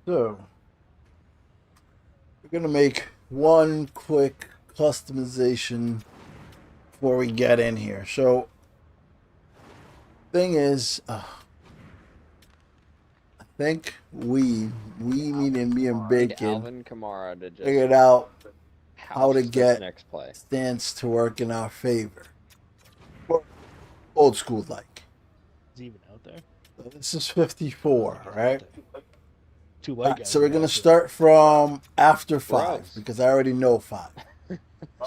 So, we're going to make one quick customization before we get in here. So, thing is, I think we meaning me and Bacon, Alvin Kamara to just figured out how to house this get next play. stance to work in our favor. Or old school like. Is he even out there? So this is 54, right? Two white guys. So we're going to start from after 5 Gross. because I already know 5.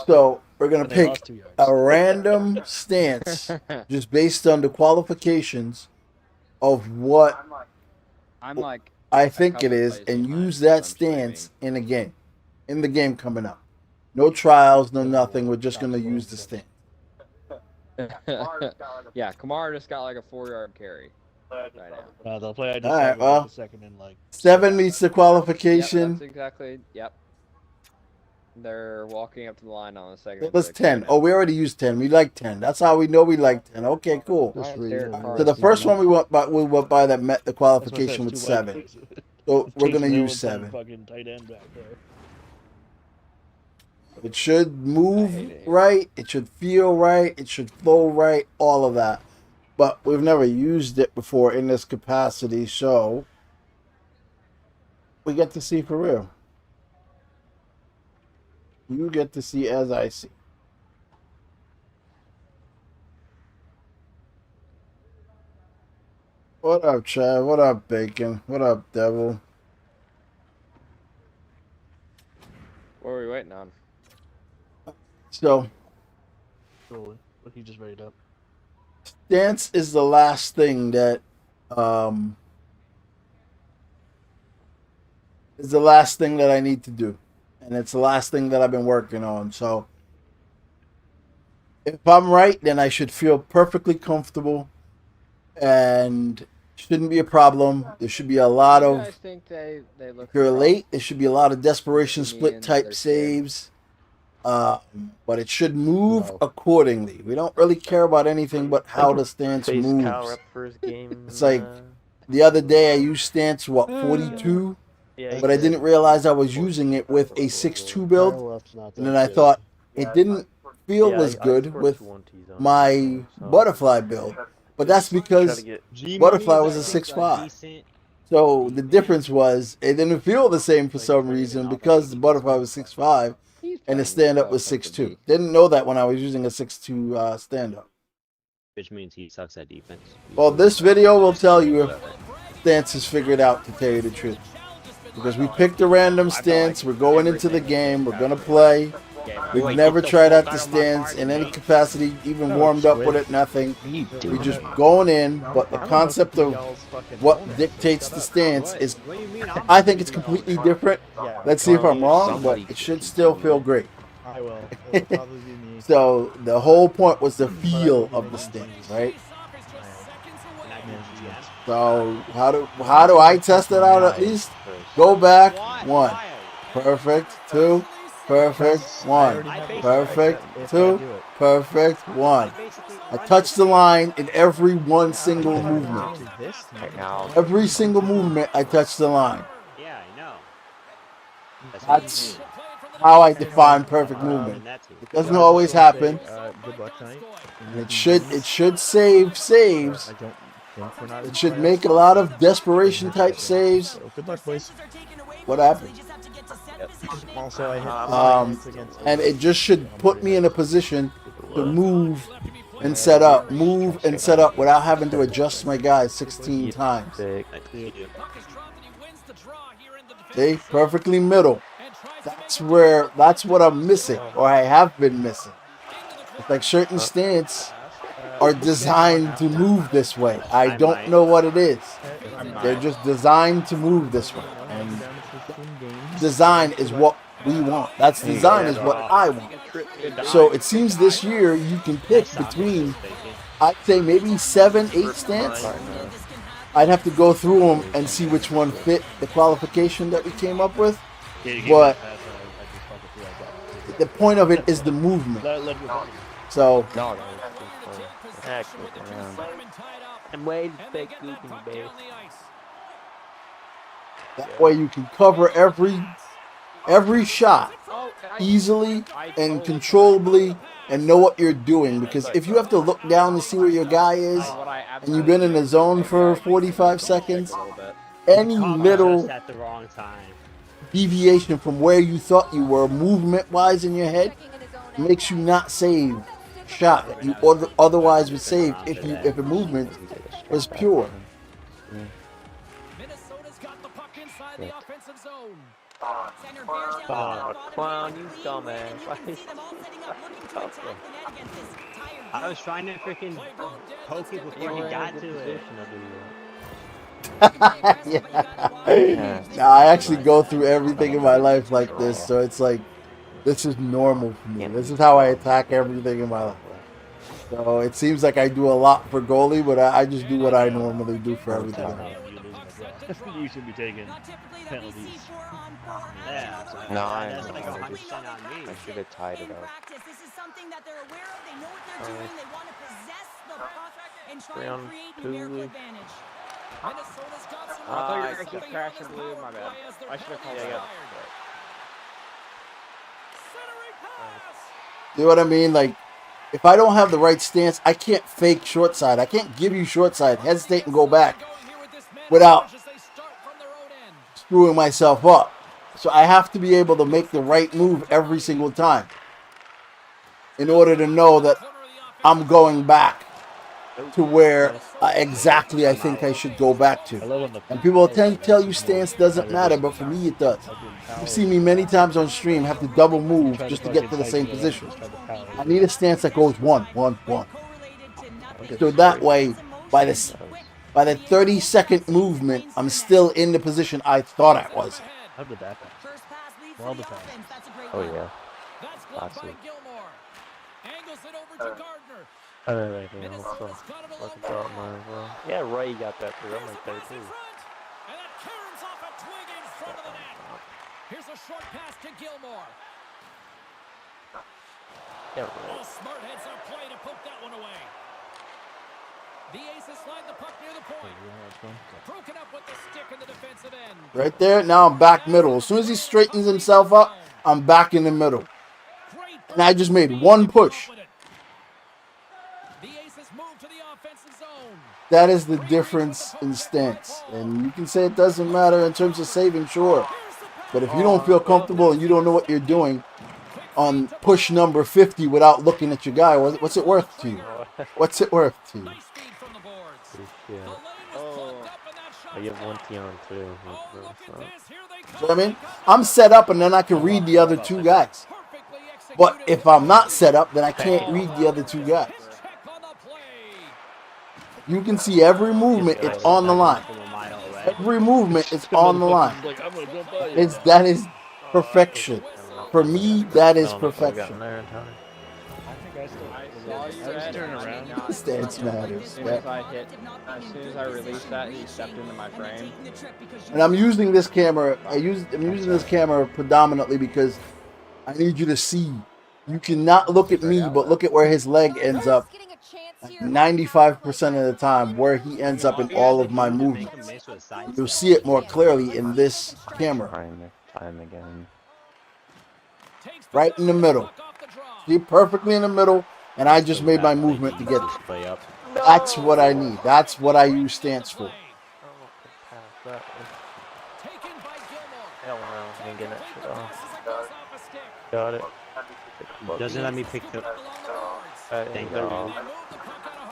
So we're going to pick a random stance just based on the qualifications of what I'm like I think it couple is plays and behind use because that I'm stance in a game. In the game coming up. No trials, no nothing. We're just going to use the stance. Yeah, Kamara just got like a 4-yard carry right now. They'll play. I just All right, well, the second in like 7 meets the Yep, qualification. that's exactly. Yep. They're walking up to the line on the second. That's 10. Oh, we already used 10. We like 10. That's how we know we like 10. Okay, cool. So the first one we went by that met the qualification with 7. So we're gonna use 7. Fucking tight end back there. It should move right. It should feel right. It should flow right. All of that. But we've never used it before in this capacity, so we get to see for real. You get to see as I see. What up, Chad? What up, Bacon? What up, Devil? What are we waiting on? So, What he just rated up. stance is the last thing that is the last thing that I need to do. And it's the last thing that I've been working on. So if I'm right, then I should feel perfectly comfortable and shouldn't be a problem. There should be a lot of I think they look. if you're late, there should be a lot of desperation To me split and type their saves. But it should move accordingly. We don't really care about anything but how the stance moves. It's like the other day I used stance 42, but I didn't realize I was using it with a 6-2 build, and then I thought it didn't feel as good with my butterfly build. But that's because butterfly was a 6-5. So the difference was it didn't feel the same for some reason because the butterfly was 6'5" and the stand-up was 6'2". Didn't know that when I was using a 6'2" stand-up. Which means he sucks at defense. Well, this video will tell you if stance is figured out, to tell you the truth. Because we picked a random stance, we're going into the game, we're going to play. We've never tried out the stance in any capacity, even warmed up with it, nothing. We're just going in, but the concept of what dictates the stance is, I think it's completely different. Let's see if I'm wrong, but it should still feel great. I will. So the whole point was the feel of the stance, right? So how do I test it out at least? Go back, 1. Perfect, 2. Perfect, 1. Perfect, 2. Perfect, 1. I touch the line in every one single movement. Every single movement, I touch the line. Yeah, I know. That's how I define perfect movement. It doesn't always happen. Good luck tonight. And it should save saves. I don't think we're not. It should make a lot of desperation type saves. So good luck, boys. What happened? Also, I hit And it just should put me in a position to move and set up without having to adjust my guys 16 times. See, perfectly middle. That's what I'm missing, or I have been missing. It's like certain stance are designed to move this way. I don't know what it is. They're just designed to move this way. And design is what we want. That's design is what I want. So it seems this year you can pick between, I'd say maybe 7, 8 stance. I'd have to go through them and see which one fit the qualification that we came up with. But the point of it is the movement. So I'm waiting to fake gooping, babe. That way you can cover every shot easily and controllably and know what you're doing. Because if you have to look down to see where your guy is and you've been in the zone for 45 seconds, any little Just at the wrong time. deviation from where you thought you were movement-wise in your head makes you not save shot that you otherwise would save if a movement was pure. Minnesota's got the puck inside the offensive zone. Oh, clown, you dumbass. I was trying to freaking poke it before he got to it. Yeah. Now I actually go through everything in my life like this, so it's like this is normal for me. This is how I attack everything in my life. So it seems like I do a lot for goalie, but I just do what I normally do for everything else. You should be taking penalties. Yeah, that's like 100% on me. I should have tied it up. This is something that they're aware of. They know what they're doing. They want to possess the puck and try and create numerical advantage. Minnesota's got some. I thought you were going to keep crashing blue. My bad. I should have called that out. See what I mean? Like, if I don't have the right stance, I can't fake short side. I can't give you short side, hesitate and go back without screwing myself up. So I have to be able to make the right move every single time in order to know that I'm going back to where exactly I think I should go back to. And people tend to tell you stance doesn't matter, but for me it does. You see me many times on stream have to double move just to get to the same position. I need a stance that goes 1, 1, 1. So that way, by the 30-second movement, I'm still in the position I thought I was. How did that pass? Well, the pass. Oh, yeah. Lots of. Yeah, Ray got that too. I'm like there too. And that caroms off a twig in front of the net. Here's a short pass to Gilmore. Yeah, Oh, smart heads up play to poke that one away. The Aces slide the puck near the point. Broken up with the stick in the defensive end. Right there, now I'm back middle. As soon as he straightens himself up, I'm back in the middle. And I just made one push. The Aces move to the offensive zone. That is the difference in stance. And you can say it doesn't matter in terms of saving, sure. But if you don't feel comfortable and you don't know what you're doing on push number 50 without looking at your guy, what's it worth to you? What's it worth to you? I get 1 T on 2. So, I mean, I'm set up and then I can read the other two guys. But if I'm not set up, then I can't read the other two guys. You can see every movement, it's on the line. Every movement is on the line. That is perfection. For me, that is perfection. Stance matters. As soon as I released that, he stepped into my frame. And I'm using this camera. I'm using this camera predominantly because I need you to see. You cannot look at me, but look at where his leg ends up. 95% of the time, where he ends up in all of my movements. You'll see it more clearly in this camera. Time again. Right in the middle. See, perfectly in the middle, and I just made my movement to get it. That's what I need. That's what I use stance for. Hell no, ain't getting that shit off. Got it. Doesn't let me pick the. Thank you.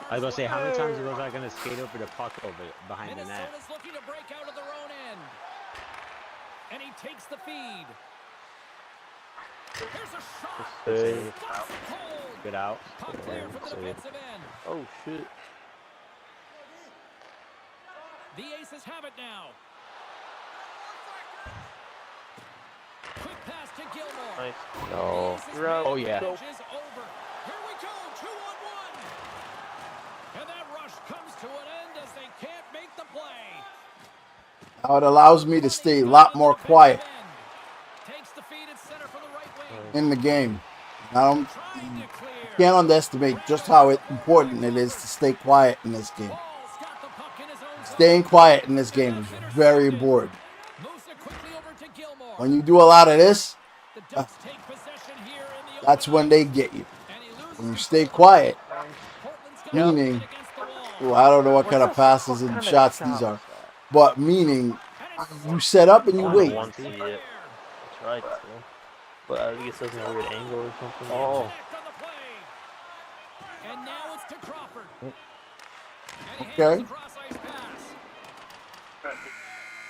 I was gonna say, how many times was I gonna skate over the puck over behind the net? And he takes the feed. Good out. Oh shit. The Aces have it now. Quick pass to Gilmore. Nice. No. Oh yeah. Here we go, 2-on-1. And that rush comes to an end as they can't make the play. Now it allows me to stay a lot more quiet in the game. You can't underestimate just how important it is to stay quiet in this game. Staying quiet in this game is very important. When you do a lot of this, The Ducks take possession here in the that's open when they ice. get you. And he loses When you the stay puck. quiet, Portland's got meaning, it against the wall. I don't know what kind What of the passes fuck and kind of shots shot these was are, that? but meaning And it's you set up and I you kind of wait. want to see it. That's right, so. But I think it says in a weird angle or something. Oh. connect on the play. And now it's to Crawford. And he Okay. handles the cross-ice pass. I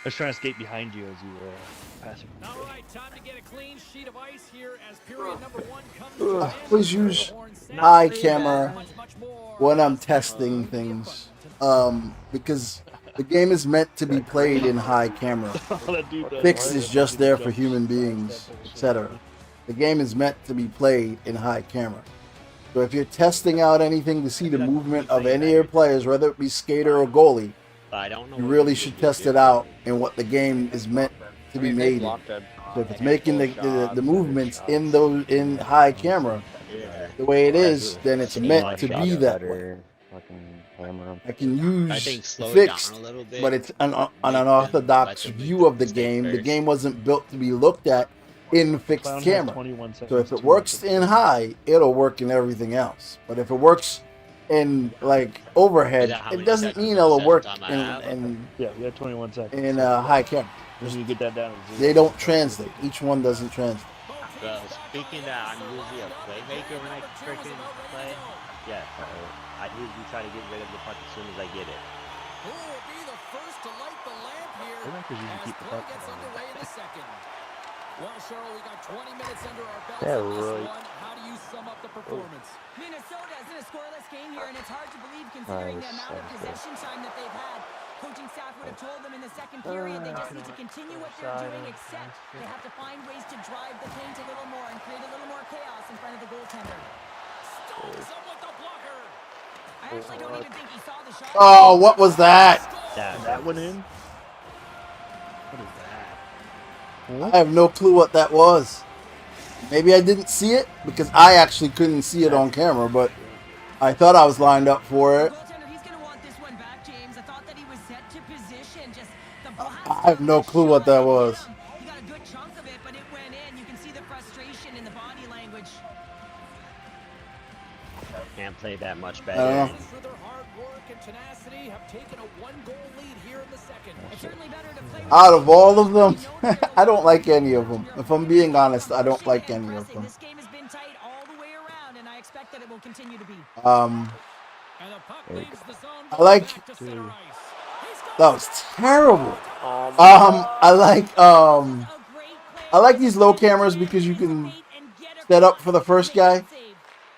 was trying to skate behind you as you were passing. All right, time to get a clean sheet of ice here as period number 1 comes to an I end. always use The horn sounds high much, camera much more. when I'm testing things, because the game is meant to be played in high camera. That dude does. Fixed is just there for human beings, etc. The game is meant to be played in high camera. So if you're testing out anything to see the movement of any of your players, whether it be skater or goalie, I don't know. you really should test it out in what the game is meant to be made in. So if it's making the movements in high camera the way it is, then it's meant to be that way. I can use fixed, but it's an unorthodox view of the game. The game wasn't built to be looked at in fixed Clown has camera. 21 seconds So if it to works make in high, it'll work in everything else. But if it works in like overhead, it doesn't mean it'll work in Yeah, you have 21 seconds. high camera. When you get that down, to 0. They don't translate. Each one doesn't translate. Well, speaking that, I'm usually a playmaker when I freaking play. Yeah, I usually try to get rid of the puck as soon as I get it. Who will be the first to light the lamp here Playmakers usually as keep the play puck gets on. underway in the second? Well, Cheryl, we got 20 minutes under our belts Yeah, in this right. one. How do you sum up the performance? Minnesota is in a scoreless game here, and it's hard to believe considering the amount of possession time that they've had. Coaching staff would have told them in the second period they just need to continue what they're doing, except they have to find ways to drive the paint a little more and create a little more chaos in front of the goaltender. Stones up with the blocker. I actually don't even think he saw the shot. Oh, what was that? That went in? What is that? I have no clue what that was. Maybe I didn't see it because I actually couldn't see it on camera, but I thought I was lined up for it. Goaltender, he's going to want this one back, James. I thought that he was set to position. Just the I have no clue what that was. He got a good chunk of it, but it went in. You can see the frustration in the body language. Can't play that much I better. don't know. Through their hard work and tenacity, have taken a 1-goal lead here in the second. It's certainly better to play Out of all of them, I don't like any of them. If I'm being honest, I don't like any of them. This game has been tight all the way around, and I expect that it will continue to be. And the puck leaves the zone. I like. Back to center ice. He's got That was terrible. I like these low cameras because you can set up for the first guy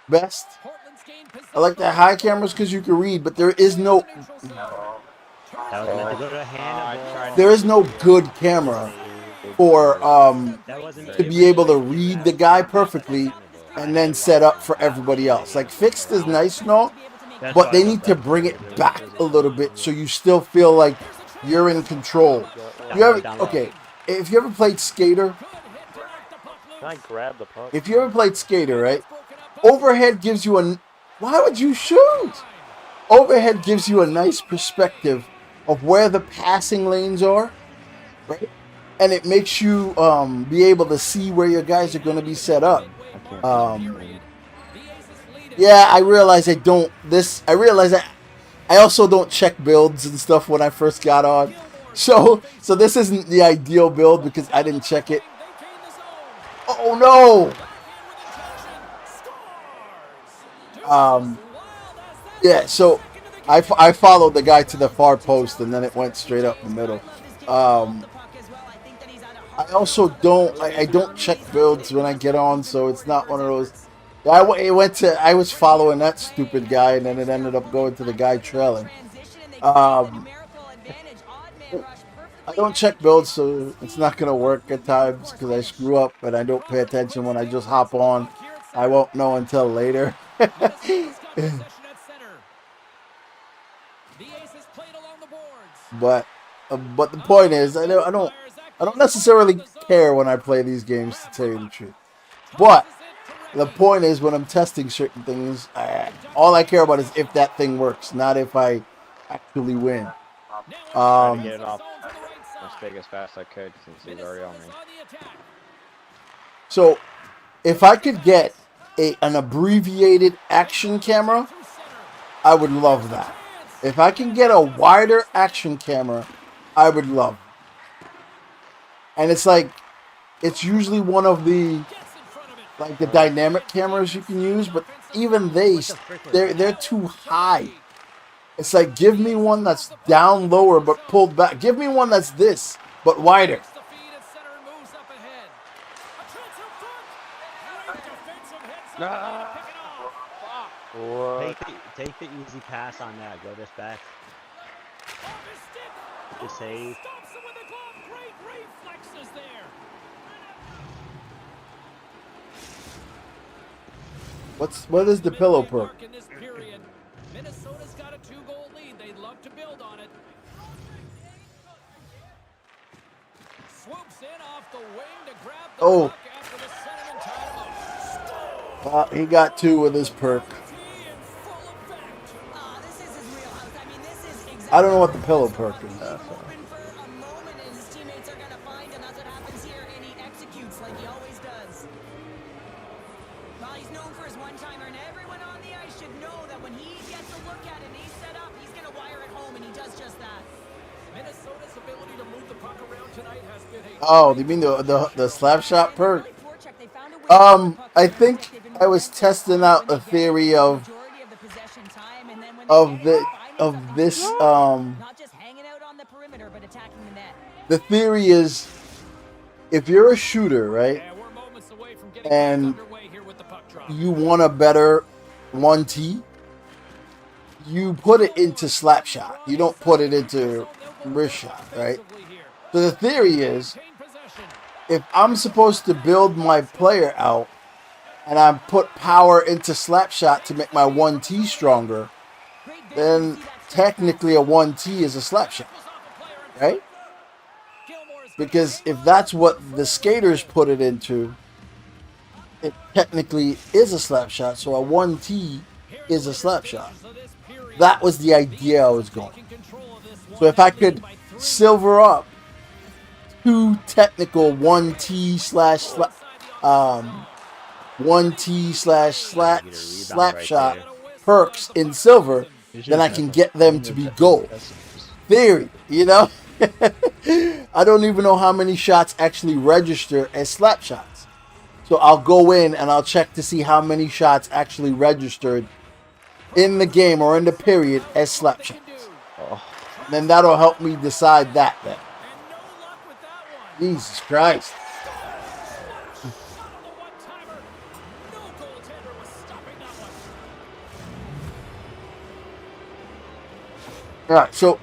best. Portland's gained possession. I like the high cameras because you can read, but there is no That was meant to go to hand. there is no good camera for That wasn't to be able to read the guy perfectly and then set up for everybody else. Like fixed is nice and all, but they need to bring it back a little bit so you still feel like you're in control. You ever okay? If you ever played Skater, Can I grab the puck? if you ever played Skater, right? Overhead gives you a. Why would you shoot? Overhead gives you a nice perspective of where the passing lanes are, right? And it makes you be able to see where your guys are going to be set up. Yeah, I realize I don't. I realize I also don't check builds and stuff when I first got on. So this isn't the ideal build because I didn't check it. Oh no! Yeah, so I followed the guy to the far post and then it went straight up the middle. I also don't. I don't check builds when I get on, so it's not one of those. I was following that stupid guy, and then it ended up going to the guy trailing. I don't check builds, so it's not gonna work at times because I screw up and I don't pay attention when I just hop on. I won't know until later. But the point is, I don't necessarily care when I play these games, to tell you the truth. But the point is, when I'm testing certain things, all I care about is if that thing works, not if I actually win. stick as fast as I could since he was already on me. So, if I could get an abbreviated action camera, I would love that. If I can get a wider action camera, I would love it. And it's like, it's usually one of the dynamic cameras you can use, but even they're too high. It's like, give me one that's down lower but pulled back. Give me one that's this, but wider. Take the easy pass on that. Go this back. Good save. What is the pillow perk? Minnesota's got a 2-goal lead. They'd love to build on it. Swoops in off the wing to grab the puck after the centerman timeout. He got 2 with his perk. I don't know what the pillow perk is. Oh, you mean the slap shot perk? I think I was testing out a theory of this. The theory is, if you're a shooter, right, and you want a better 1T, you put it into slap shot. You don't put it into wrist shot, right? So the theory is, if I'm supposed to build my player out and I put power into slap shot to make my 1T stronger, then technically a 1T is a slap shot, right? Because if that's what the skaters put it into, it technically is a slap shot, so a 1T is a slap shot. That was the idea I was going. So if I could silver up 2 technical 1T slash 1T slash slap shot perks in silver, then I can get them to be gold. Theory, you know? I don't even know how many shots actually register as slap shots. So I'll go in and I'll check to see how many shots actually registered in the game or in the period as slap shots. Then that'll help me decide that then. Jesus Christ. Alright, so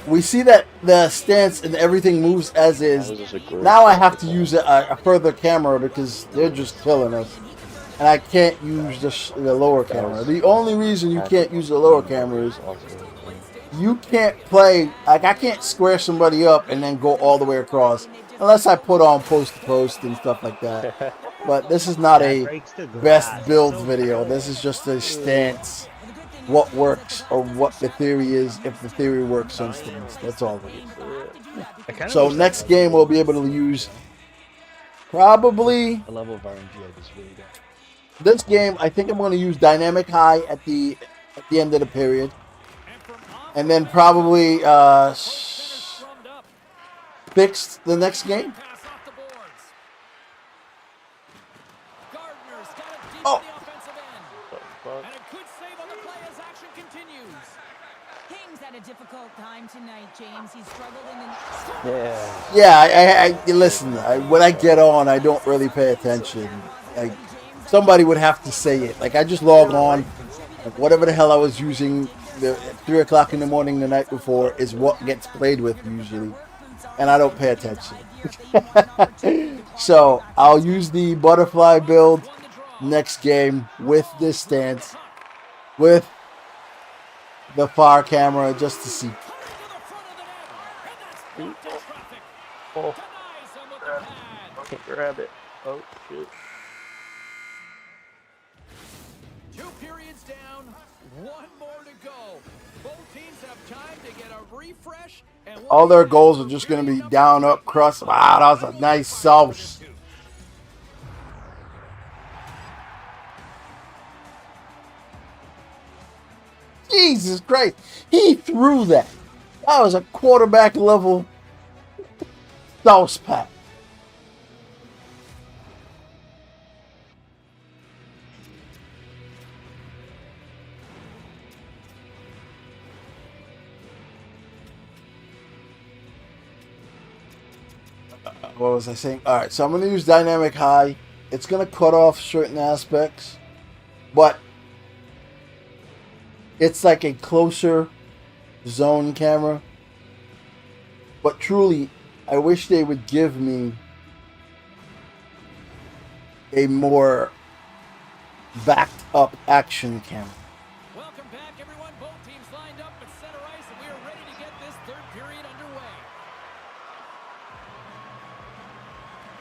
we see that the stance and everything moves as is. Now I have to use a further camera because they're just killing us. And I can't use the lower camera. The only reason you can't use the lower camera is you can't play, like I can't square somebody up and then go all the way across. Unless I put on post to post and stuff like that. But this is not a best build video. This is just a stance. What works or what the theory is, if the theory works on stance. That's all it is. So next game we'll be able to use probably a level of RNG I just really got. This game I think I'm going to use dynamic high at the end of the period. And then probably fixed the next game. Oh. A difficult time tonight, James. He struggled in the... Yeah, I listen, when I get on, I don't really pay attention. Like, somebody would have to say it. Like, I just log on, like, whatever the hell I was using at 3 o'clock in the morning the night before is what gets played with usually. And I don't pay attention. So, I'll use the butterfly build next game with this stance, with the far camera, just to see. Oh. Can't grab it. Oh, shit. 2 periods down, 1 more to go. Both teams have time to get a refresh, and we'll All their goals are just going to be down, up, cross. Wow, that was a nice sauce. Jesus Christ. He threw that. That was a quarterback level sauce pack. What was I saying? All right, so I'm going to use dynamic high. It's going to cut off certain aspects, but it's like a closer zone camera. But truly, I wish they would give me a more backed up action camera. Welcome back, everyone. Both teams lined up at center ice, and we are ready to get this third period underway.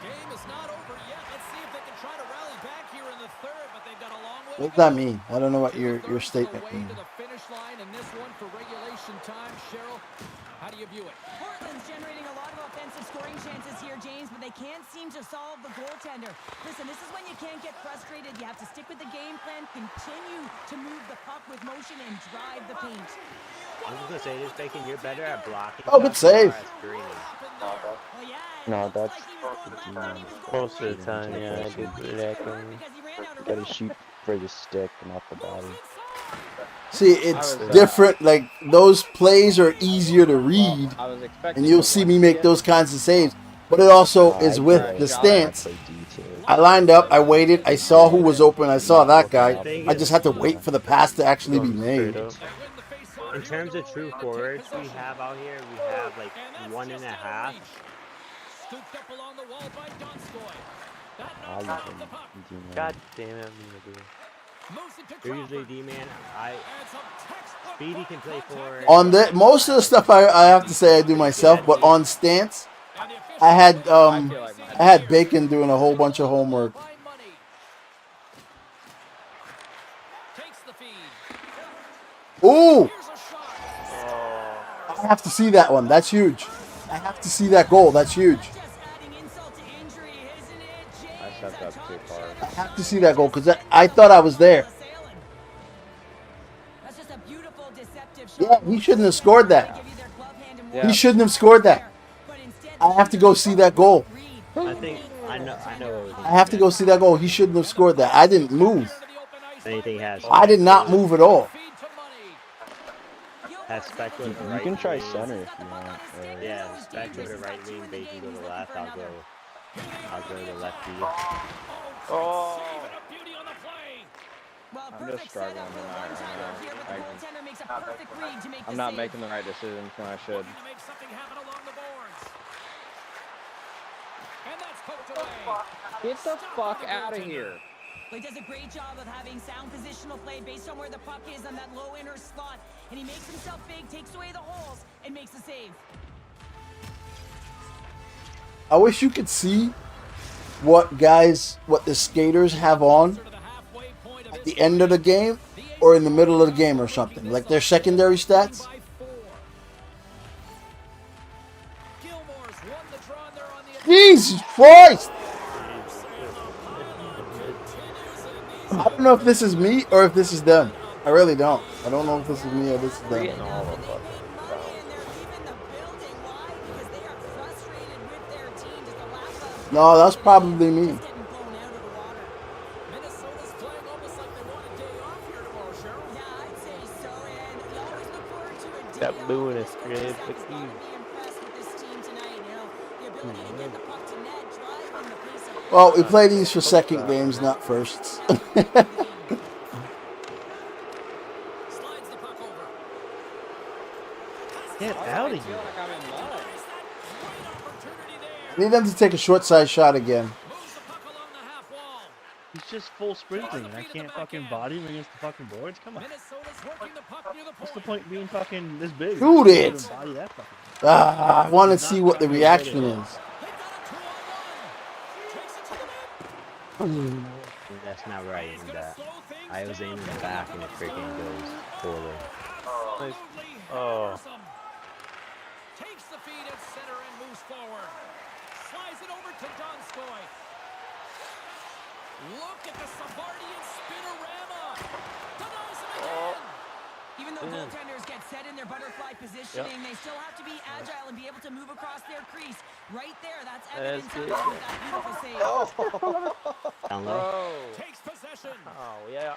Game is not over yet. Let's see if they can try to rally back here in the third, but they've got a long way. What does that mean? I don't know what your statement means. means. To the finish line in this one for regulation time. Cheryl, how do you view it? Portland's generating a lot of offensive scoring chances here, James, but they can't seem to solve the goaltender. Listen, this is when you can't get frustrated. You have to stick with the game plan, continue to move the puck with motion, and drive the paint. I was gonna say this, Bacon. You're better at blocking. Oh, good save. No, that's most of the time, yeah, I do that. You gotta shoot for the stick, not the body. See, it's different. Like, those plays are easier to read, and you'll see me make those kinds of saves. But it also is with the stance. I lined up, I waited, I saw who was open, I saw that guy. I just had to wait for the pass to actually be made. In terms of true forwards we have out here, we have like 1.5. Scooped up along the wall by Donskoy. God damn it, I'm gonna do. You're usually D-man. Speedy can play forward. On the most of the stuff I have to say I do myself, but on stance, I had Bacon doing a whole bunch of homework. Ooh! I have to see that one. That's huge. I have to see that goal. That's huge. I have to see that goal because I thought I was there. Yeah, he shouldn't have scored that. He shouldn't have scored that. I have to go see that goal. I know. I have to go see that goal. He shouldn't have scored that. I didn't move. Anything has. I did not move at all. You can try center if you want. Yeah, Spec go to right wing, Bacon go to left. I'll go to lefty. Oh. I'm just struggling I'm not making the right decisions when I should. Get the fuck out of here. He does a great job of having sound positional play based on where the puck is on that low inner slot. And he makes himself big, takes away the holes, and makes a save. I wish you could see what the skaters have on at the end of the game or in the middle of the game or something. Like their secondary stats. Jesus Christ! I don't know if this is me or if this is them. I really don't. I don't know if this is me or this is them. No, that's probably me. That blue in his crib, but Well, we play these for second games, not firsts. Get out of here. I need them to take a short side shot again. He's just full sprinting and I can't fucking body him against the fucking boards. Come on. What's the point being fucking this big? Shoot it! Body that fucking I want to see what the reaction is. That's not where I aimed at. I was aiming back and it freaking goes forward. Absolutely Oh. hammers him. Takes the feed at center and moves forward. Slides it over to Donskoy. Look at the Savardian spinorama. Denies him again. Even though goaltenders get set in their butterfly positioning, they still have to be agile and be able to move across their crease. Right there, that's evidence of it with that beautiful save. Down low. Bro. Takes possession. Oh, yeah.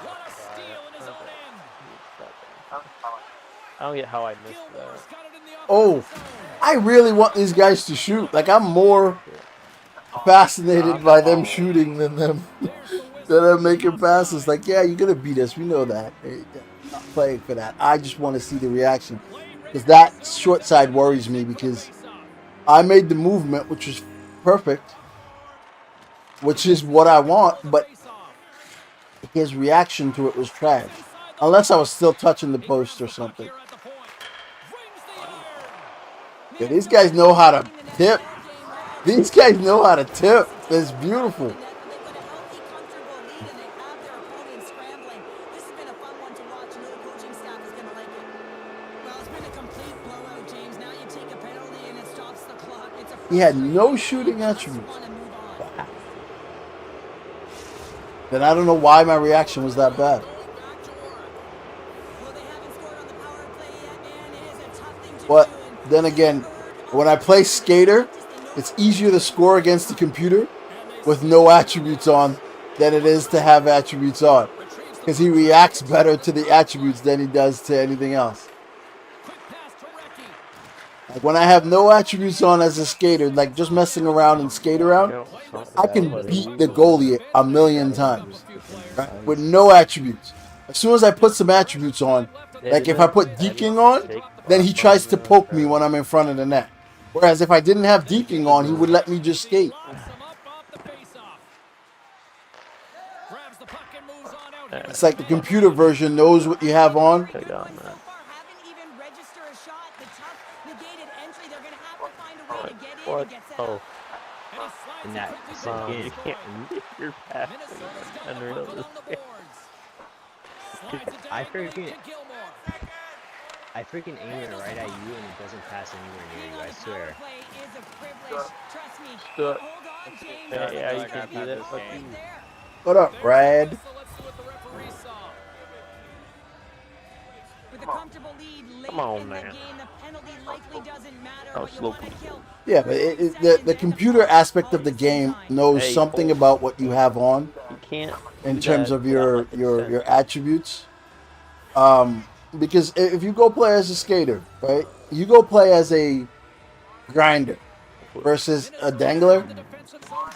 What a steal in his own end. I don't get how I missed Gilmore's that. got it in the Oh, offensive zone. I really want these guys to shoot. Like, I'm more fascinated by them shooting than them making passes. Like, yeah, you're gonna beat us. We know that. I'm not playing for that. I just want to see the reaction, because that short side worries me, because I made the movement, which was perfect, which is what I want, but his reaction to it was trash. Unless I was still touching the post or something. Yeah, these guys know how to tip. These guys know how to tip. It's beautiful. They've got a healthy, comfortable lead, and they have their opponent scrambling. This has been a fun one to watch. I know the coaching staff is going to like it. Well, it's been a complete blowout, James. Now you take a penalty, and it stops the clock. It's a He had no shooting attributes. Then I don't know why my reaction was that bad. But then again, when I play skater, it's easier to score against the computer with no attributes on than it is to have attributes on, because he reacts better to the attributes than he does to anything else. Like when I have no attributes on as a skater, like just messing around and skate around, I can beat the goalie a million times, right? With no attributes. As soon as I put some attributes on, like if I put deking on, then he tries to poke me when I'm in front of the net. Whereas if I didn't have deking on, he would let me just skate. It's like the computer version knows what you have on. What? Oh. And that You can't. You're passing. Unreal. I freaking aim it right at you and it doesn't pass anywhere near you, I swear. Yeah, you can't do that. What up, Brad? With a comfortable lead late Come on, in the man. game, the penalty likely doesn't matter. Oh, But you slow want to kill. Yeah, but the computer aspect of the game knows Hey, something Cole. about what you have on You can't. in do terms that of your without, like, your attributes. Because if you go play as a skater, right? You go play as a grinder versus a dangler.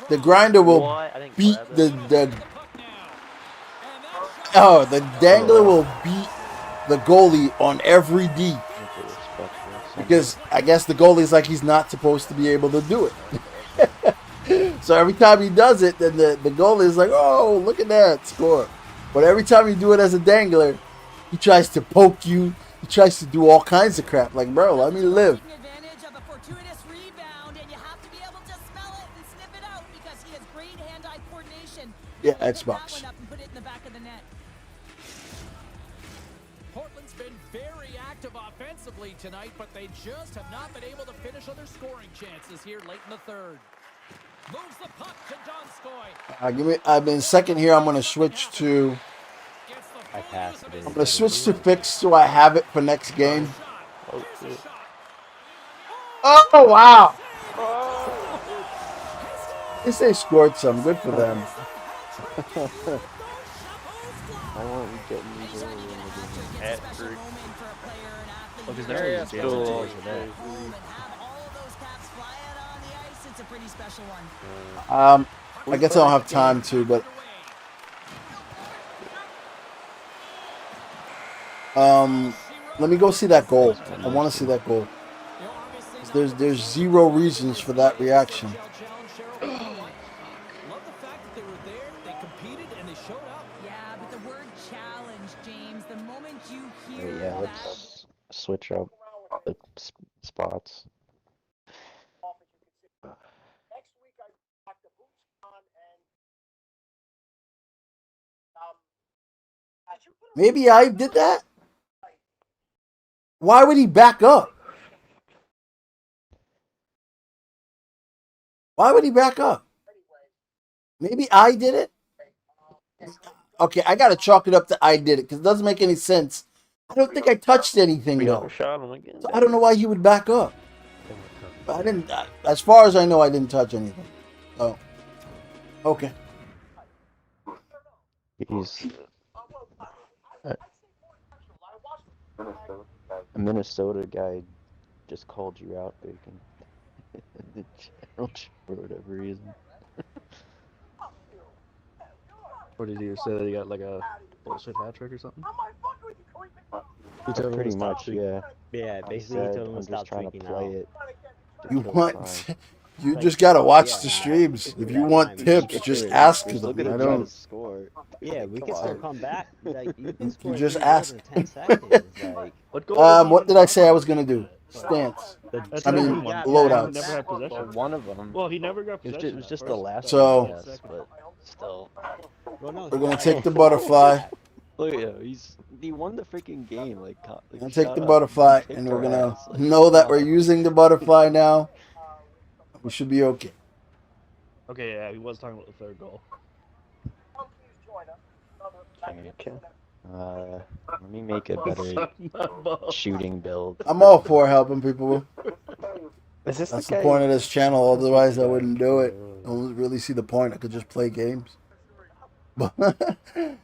The grinder will What? I didn't beat grab the it. the dangler will beat the goalie on every D. Because I guess the goalie's like he's not supposed to be able to do it. So every time he does it, then the goalie is like, oh, look at that, score. But every time you do it as a dangler, he tries to poke you. He tries to do all kinds of crap. Like, bro, let me live. Advantage of a fortuitous rebound, and you have to be able to smell it and sniff it out because he has great hand-eye coordination. Yeah, Pick that Xbox. one up and put it in the back of the net. Portland's been very active offensively tonight, but they just have not been able to finish on their scoring chances here late in the third. Moves the puck to Donskoy. I'm in second here. I'm going to switch to... I passed it. I'm going to switch to fixed so I have it for next game. Oh, shit. Oh, wow. At least they scored some. Good for them. I want to get these over It's a special moment for a player or an athlete. Because You they're get to always go doing to that. home and have all of those caps fly out on the ice. It's a pretty special one. I guess I don't have time to, but... let me go see that goal. I want to see that goal. There's zero reasons for that reaction. Love the fact that they were there, they competed, and they showed up. Yeah, but the word challenge, James, the moment you hear Yeah, that, let's switch up the spots. Maybe I did that? Why would he back up? Why would he back up? Maybe I did it? Okay, I gotta chalk it up to I did it because it doesn't make any sense. I don't think I touched anything though. Shot him again. So I don't know why he would back up. But I didn't. As far as I know, I didn't touch anything. Oh, okay. He's a Minnesota guy just called you out, Bacon. The channel for whatever reason. Or did he say that he got like a bullshit hat trick or something? Pretty much, yeah. Yeah, I basically he said, told him to I'm stop just trying to tweaking play out. it. You kill want? time. You Like, just gotta watch yeah, the streams. If you yeah, want yeah, tips, If just they're- ask if them. they're I gonna try to don't. score. Yeah, we can still come back. Like, you can score just 3 goals ask. in 10 seconds. Like, What goal was he What even did I say I talking was gonna do? about? Stance. That's I the mean, only one. loadouts. He never had Well, possession. one of them. Well, he never got It possession. was at just the first. last So- one, yes, but still. well, no, We're gonna it's take not- the butterfly. Look at him. He won the freaking game. Like, We're gonna take shut the up. butterfly, Kicked and we're our gonna ass, like, know that we're stop. using the butterfly now. We should be okay. Okay, yeah, he was talking about the third goal. Okay. Let me make a better shooting build. I'm all for helping people. Is this That's the the guy? point of this channel. Otherwise, I wouldn't do it. I don't really see the point. I could just play games.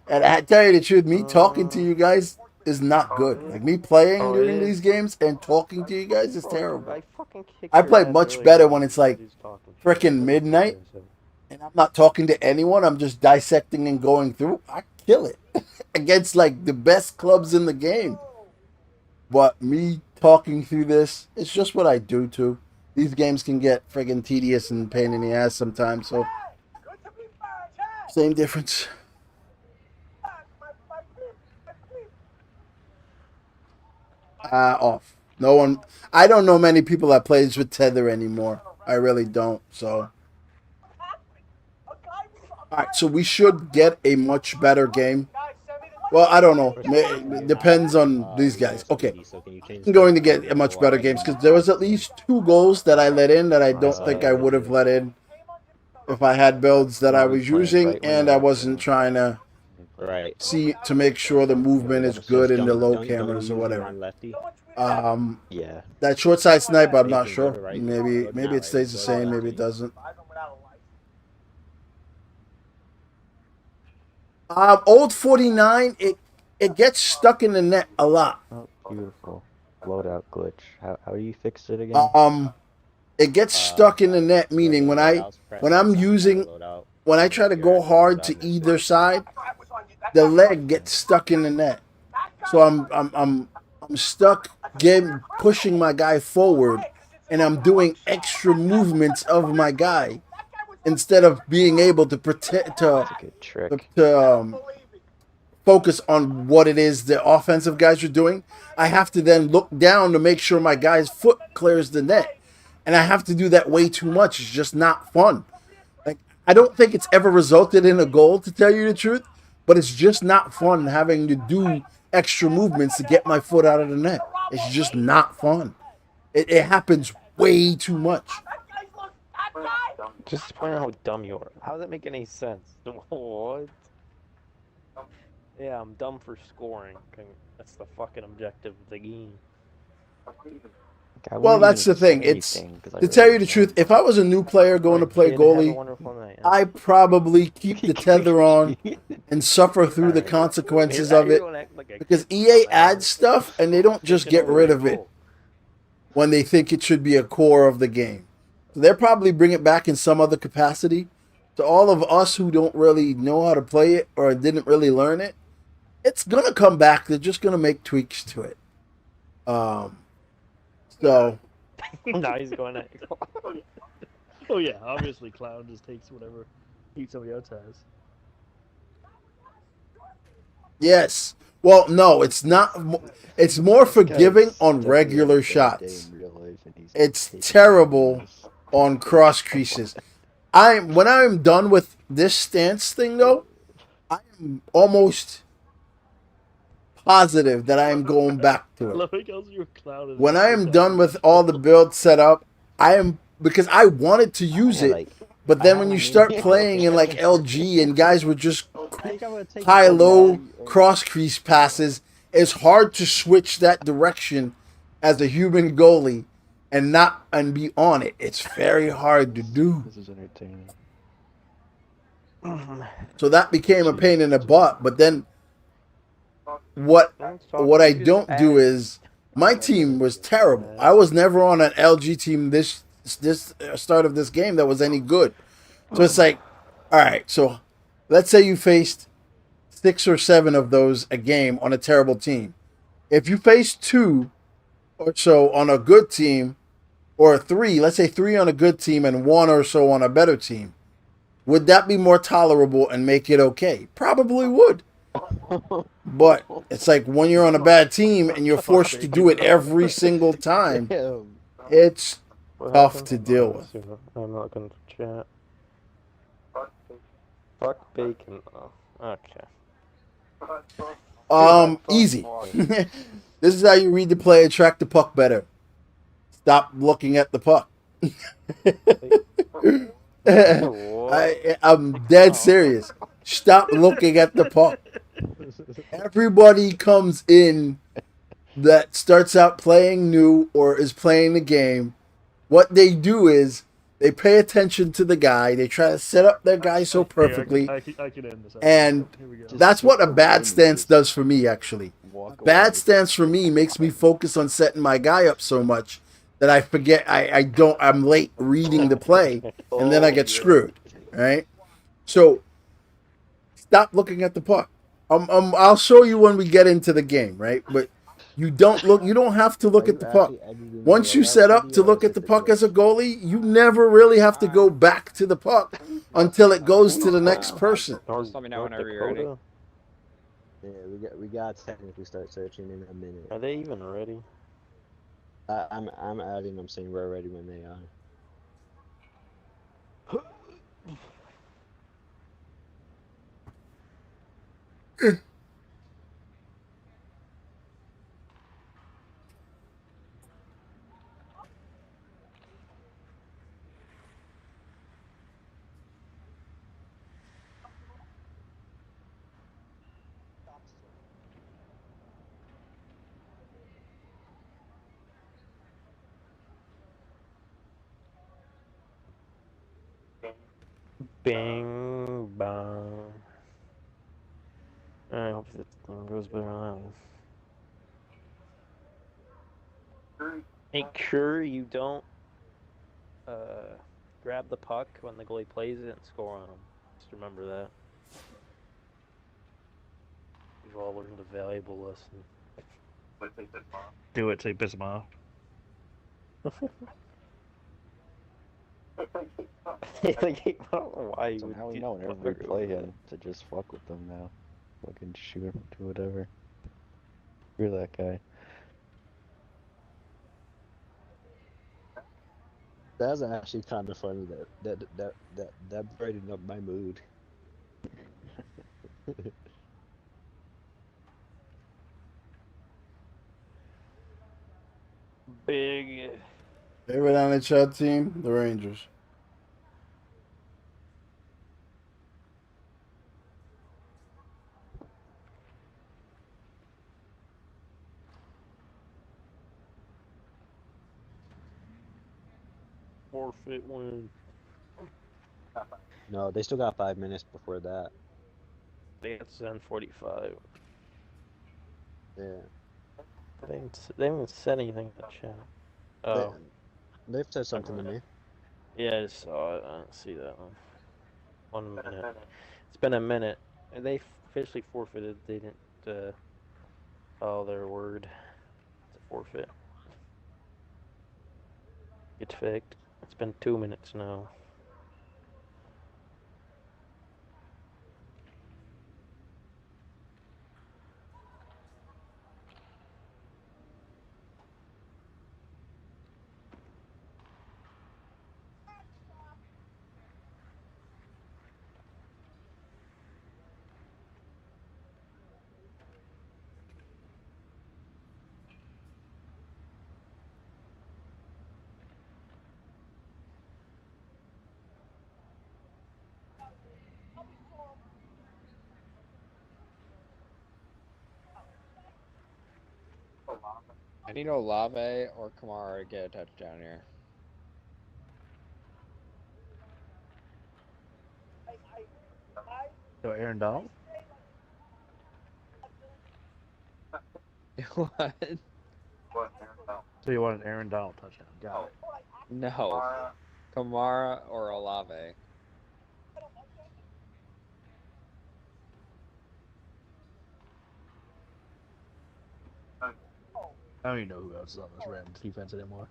And I tell you the truth, me talking to you guys is not good. Like me playing Oh, during it these is? games and talking to you guys is Bro, terrible. I fucking kicked I your play ass much earlier better when when you it's like was talking. frickin' midnight and I'm not talking to anyone. I'm just dissecting and going through. I kill it against like the best clubs in the game. But me talking through this, it's just what I do too. These games can get friggin' tedious and pain in the ass sometimes. So same difference. Off. No one. I don't know many people that plays with Tether anymore. I really don't. So. Alright, so we should get a much better game. Well, I don't know. It depends on these guys. Okay. I'm going to get a much better games because there was at least 2 goals that I let in that I don't think I would have let in if I had builds that I was using and I wasn't trying to see to make sure the movement is good in the low cameras or whatever. Yeah. That short side snipe, I'm not sure. Maybe it stays the same, maybe it doesn't. Old 49, it gets stuck in the net a lot. Oh, beautiful. Loadout glitch. How do you fix it again? It gets stuck in the net, meaning when I try to go hard to either side, the leg gets stuck in the net. So I'm stuck pushing my guy forward, and I'm doing extra movements of my guy instead of being able to protect That's a good trick. to focus on what it is the offensive guys are doing. I have to then look down to make sure my guy's foot clears the net. And I have to do that way too much. It's just not fun. Like I don't think it's ever resulted in a goal, to tell you the truth, but it's just not fun having to do extra movements to get my foot out of the net. It's just not fun. It happens way too much. Just to point out how dumb you are. How does that make any sense? What? Yeah, I'm dumb for scoring. That's the fucking objective of the game. Well, that's the thing. It's to tell you the truth. If I was a new player going to play goalie, I probably keep the tether on and suffer through the consequences of it because EA adds stuff and they don't just get rid of it when they think it should be a core of the game. So they'll probably bring it back in some other capacity. To all of us who don't really know how to play it or didn't really learn it, it's gonna come back. They're just gonna make tweaks to it. So now he's going at Oh yeah, obviously Clown just takes whatever heat somebody else has. yes. Well, no, it's not. It's more forgiving on regular shots. It's terrible on cross creases. When I'm done with this stance thing, though, I am almost positive that I am going back to it. Look, how's your cloud in When it? I am done with all the builds set up, I am, because I wanted to use Yeah, it, like, but I then had when you him start here. playing in like LG and guys were just I think I'm gonna take it high-low from cross crease passes, it's hard to switch that direction as a human goalie and be on it. It's very hard to do. This is entertaining. So that became a pain in the butt. But then what I don't do is, my team was terrible. I was never on an LG team this start of this game that was any good. So it's like, all right, so let's say you faced 6 or 7 of those a game on a terrible team. If you face 2 or so on a good team, or 3, let's say 3 on a good team and 1 or so on a better team, would that be more tolerable and make it okay? Probably would. But it's like when you're on a bad team and you're forced to do it every single time, Damn. it's What tough happened? to deal with. I'm not gonna chat. Fuck bacon. Oh, okay. Easy. This is how you read the play and track the puck better. Stop looking at the puck. I'm dead serious. Stop looking at the puck. Everybody comes in that starts out playing new or is playing the game. What they do is they pay attention to the guy. They try to set up their guy so perfectly. I can end this. And Here we go. that's what a bad stance does for me, actually. Bad stance for me makes me focus on setting my guy up so much that I forget I'm late reading the play and then I get screwed. Right? So stop looking at the puck. I'll show you when we get into the game, right? But you don't have to look at the puck. Once you set up to look at the puck as a goalie, you never really have to go back to the puck until it goes to the next person. Just let me know whenever you're ready. Yeah, we got technically start searching in a minute. Are they even ready? I'm adding them saying we're ready when they are. Bing bong. I hope this thing goes better than that one. Make sure you don't grab the puck when the goalie plays it and score on him. Just remember that. We've all learned a valuable lesson. Do it so you piss them off. Like, I don't know why you Somehow would we know whenever we play him to just fuck with them now. Fucking shoot him, do whatever. You're that guy. That's actually kind of funny. That brightened up my mood. Big. Favorite NHL team? The Rangers. Forfeit win. No, they still got 5 minutes before that. They got to 45. Yeah. They haven't said anything in the chat. Oh. They've said something to me. Yeah, I just saw it. I didn't see that one. 1 minute. It's been a minute. They officially forfeited. They didn't follow their word to forfeit. Get faked. It's been 2 minutes now. need Olave or Kamara to get a touchdown here. So Aaron Donald? What? So you want an Aaron Donald touchdown? Got it. No. Kamara or Olave. I don't even know who else is on this Rams defense anymore.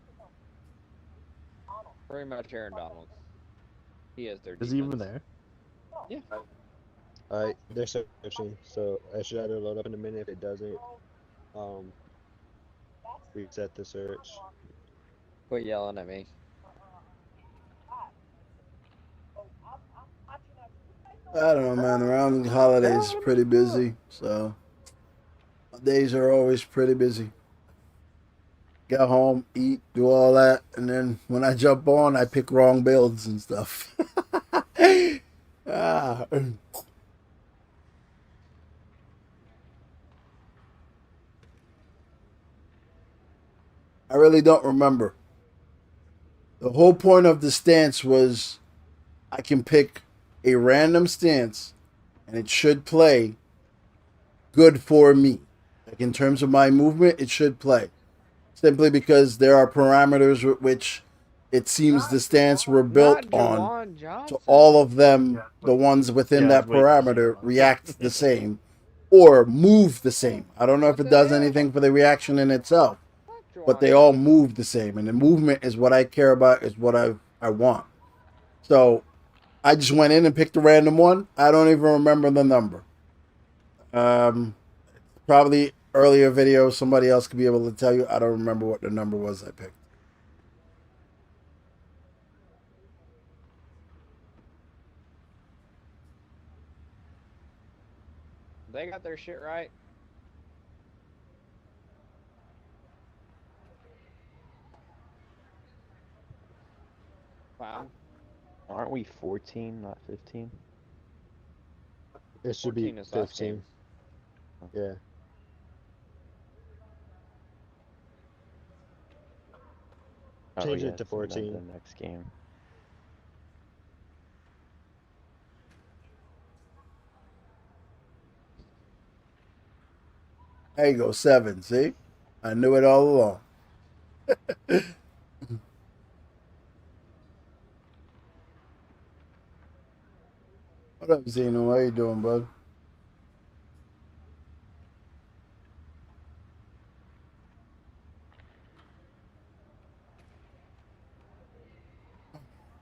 Pretty much Aaron Donald. He is their defense. Is he even there? Yeah. Alright, they're searching, so I should either load up in a minute. If it doesn't, reset the search. Quit yelling at me. I don't know, man. Around the holidays, pretty busy. So days are always pretty busy. Get home, eat, do all that, and then when I jump on, I pick wrong builds and stuff. Ah. I really don't remember. The whole point of the stance was I can pick a random stance and it should play good for me. Like in terms of my movement, it should play. Simply because there are parameters with which it seems the stance were built on. So all of them, the ones within that parameter, react the same or move the same. I don't know if it does anything for the reaction in itself, but they all move the same. And the movement is what I care about, is what I want. So I just went in and picked a random one. I don't even remember the number. Probably earlier video, somebody else could be able to tell you. I don't remember what the number was I picked. They got their shit right. Wow. Aren't we 14, not 15? It should be 14 is last 15. game. Yeah. Oh, Change yeah, it to so then 14. The next game. There you go, 7. See? I knew it all along. What up, Zeno? How you doing, bud?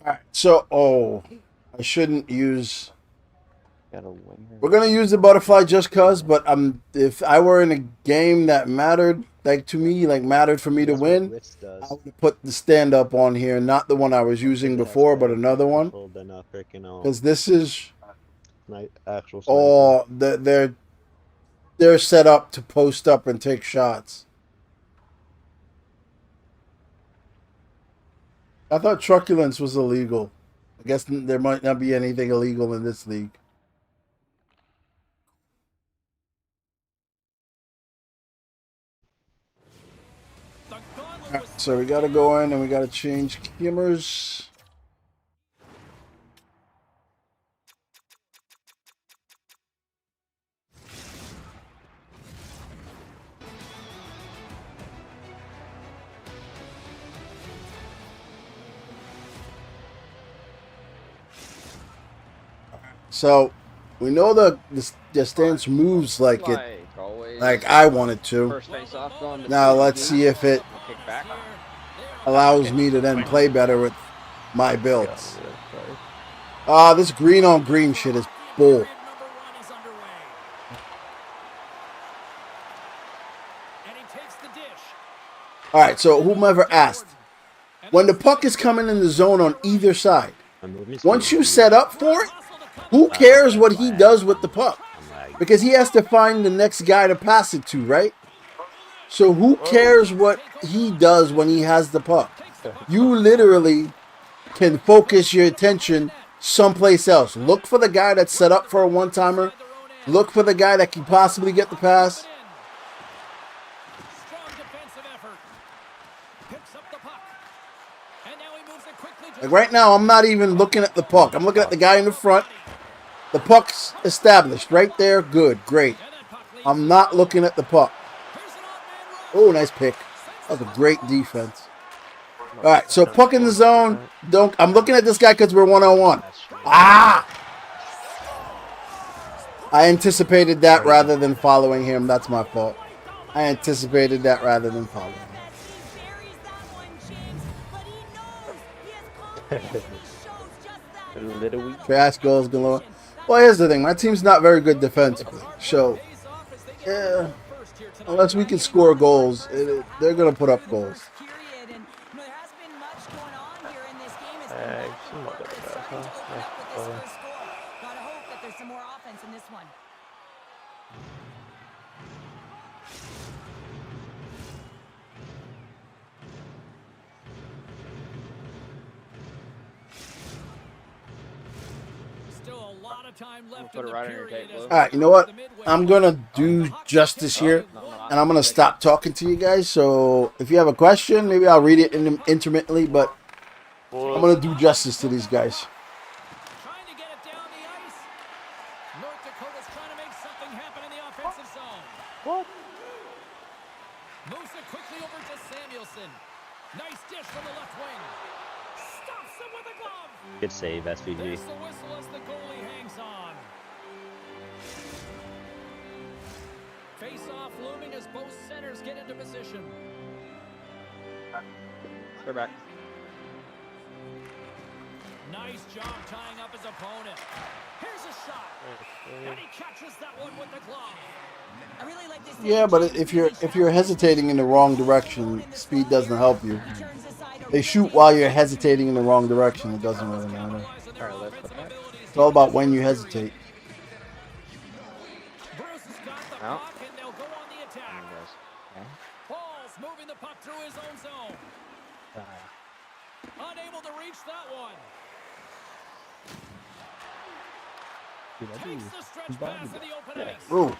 All right, so, I shouldn't use... Got a winger. We're going to use the butterfly just cause, but if I were in a game that mattered, like to me, like mattered for me to win, I would have put the stand-up on here, not the one I was using before, but another one. Because this is... Actual Oh, they're set up to post up and take shots. I thought truculence was illegal. I guess there might not be anything illegal in this league. Right, so we got to go in and we got to change cameras. So we know the stance moves like I wanted to. Now let's see if it allows me to then play better with my builds. This green on green shit is bull. All right, so whomever asked, when the puck is coming in the zone on either side, once you set up for it, who cares what he does with the puck? Because he has to find the next guy to pass it to, right? So who cares what he does when he has the puck? You literally can focus your attention someplace else. Look for the guy that's set up for a one-timer. Look for the guy that can possibly get the pass. Like right now, I'm not even looking at the puck. I'm looking at the guy in the front. The puck's established right there. Good, great. I'm not looking at the puck. Oh, nice pick. That was a great defense. All right, so puck in the zone. Don't. I'm looking at this guy because we're 1-on-1. Ah! I anticipated that rather than following him. That's my fault. I anticipated that rather than following him. Little weak. Trash goals galore. Well, here's the thing. My team's not very good defensively. So, yeah, unless we can score goals, they're going to put up goals. Put it right on your tape, Lou. All right, you know what? I'm going to do justice here, and I'm going to stop talking to you guys. So if you have a question, maybe I'll read it intermittently, but I'm going to do justice to these guys. Trying to get it down the ice. North Dakota's trying to make something happen in the offensive zone. What? Moves it quickly over to Samuelson. Nice dish from the left wing. Stops him with a glove. Good save, SVG. There's the whistle as the goalie hangs on. Face-off looming as both centers get into position. They're back. Nice job tying up his opponent. Here's a shot. And he catches that one with the glove. I really like this. Yeah, but if you're hesitating in the wrong direction, speed doesn't help you. They shoot while you're hesitating in the wrong direction. It doesn't really matter. It's all about when you hesitate. Bruce has got the Out. puck and they'll go on the attack. Paul's moving the puck through his own zone. Unable to reach that one. Takes the stretch pass in the open ice. Ooh.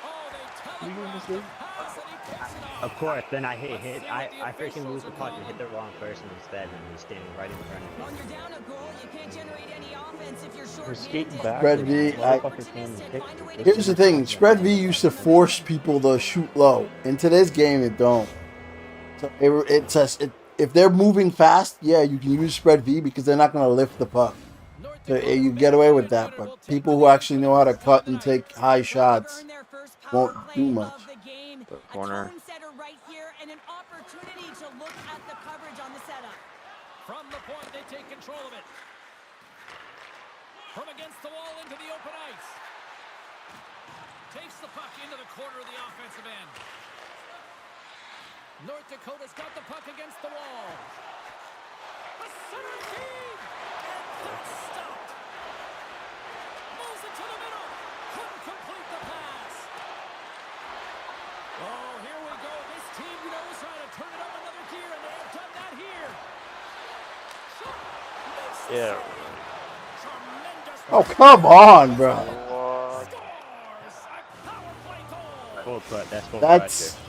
Oh, they telegraph the pass and he picks it off. Of course, then I freaking lose the puck and hit the wrong person instead, and he's standing right in front of me. When you're down a goal, you can't generate any offense if you're We're skating short-handed. back. Spread V, Motherfuckers can't even pick it. Here's the thing. Spread V used to force people to shoot low. In today's game, it don't. So if they're moving fast, yeah, you can use spread V because they're not going to lift the puck. So you get away with that. But people who actually know how to cut and take high shots won't do much. The corner. Right here and an opportunity to look at the coverage on the setup. From the point, they take control of it. From against the wall into the open ice. Takes the puck into the corner of the offensive end. North Dakota's got the puck against the wall. A center feed! And that's stopped. Moves it to the middle. Couldn't complete the pass. Oh, here we go. This team knows how to turn it up another gear, and they have done that here. Shot. Makes the Yeah. save. Tremendous. Oh, come on, bro. Scores. A power play goal. Full put, that's full That's pressure.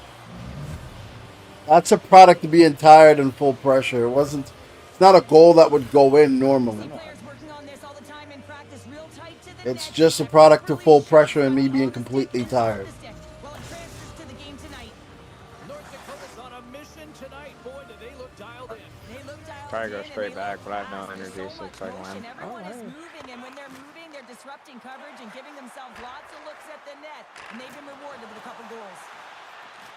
that's a product of being tired and full pressure. It wasn't. It's not a goal that would go in normally. Players working on this all the time in practice, real tight to the It's net. just a product of full pressure and me being completely tired. Well, it transfers to the game tonight. North Dakota's on a mission tonight. Boy, do they look dialed in. They look dialed Try to go in and straight they back, look but I have no fast. energy, There's so it's like motion. when. Everyone is moving, and when they're moving, they're disrupting coverage and giving themselves lots of looks at the net. And they've been rewarded with a couple goals.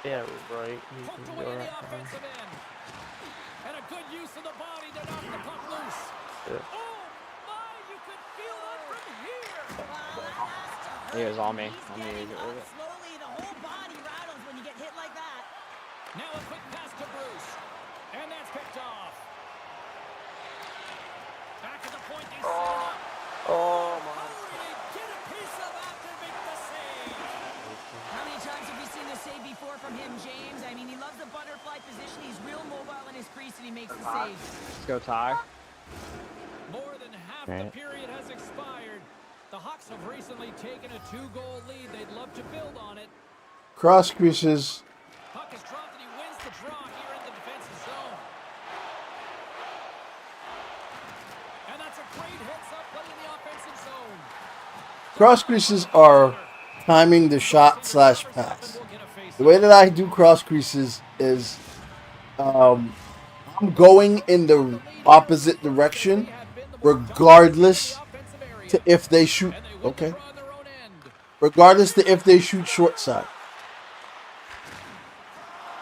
Yeah, right. You Poked can away go in the right. offensive end. And a good use of the body to knock the puck loose. Yeah. Oh, my, you could feel that from here. He was on me. He's On me. getting up slowly. The whole body rattles when you get hit like that. Now a quick pass to Bruce. And that's picked off. Back at the point, they set it up. Oh my. Oh, did he get a piece of that to make the save? How many times have you seen this save before from him, James? I mean, he loves the butterfly position. He's real mobile in his crease, and he makes the save. Let's go tie. More than half the period has expired. The Hawks have recently taken a 2-goal lead. They'd love to build on it. Cross creases. Puck is dropped and he wins the draw here in the defensive zone. cross creases are timing the shot / pass. The way that I do cross creases is I'm going in the opposite direction regardless to if they shoot. Okay. Regardless to if they shoot short side.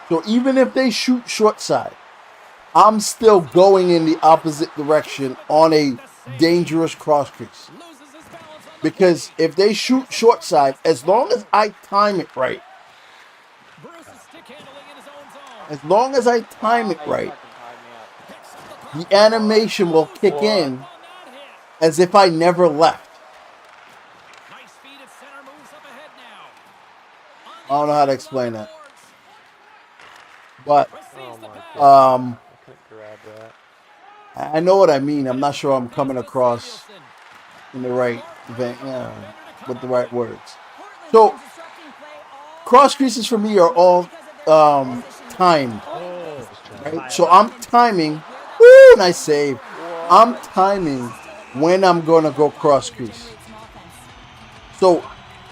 So even if they shoot short side, I'm still going in the opposite direction on a dangerous cross crease. Because if they shoot short side, as long as I time it right, the animation will kick in as if I never left. I don't know how to explain that. But I know what I mean. I'm not sure I'm coming across in the right vein, with the right words. So cross creases for me are all timed. Right? So I'm timing. Woo, nice save. I'm timing when I'm gonna go cross crease. So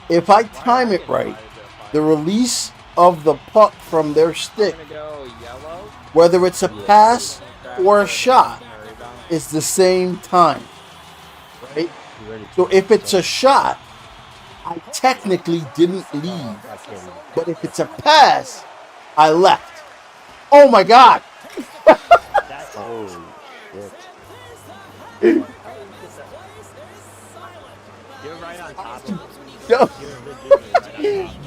if I time it right, the release of the puck from their stick, whether it's a pass or a shot, is the same time. Right? So if it's a shot, I technically didn't leave. But if it's a pass, I left. Oh my God! Oh shit. You're right on top of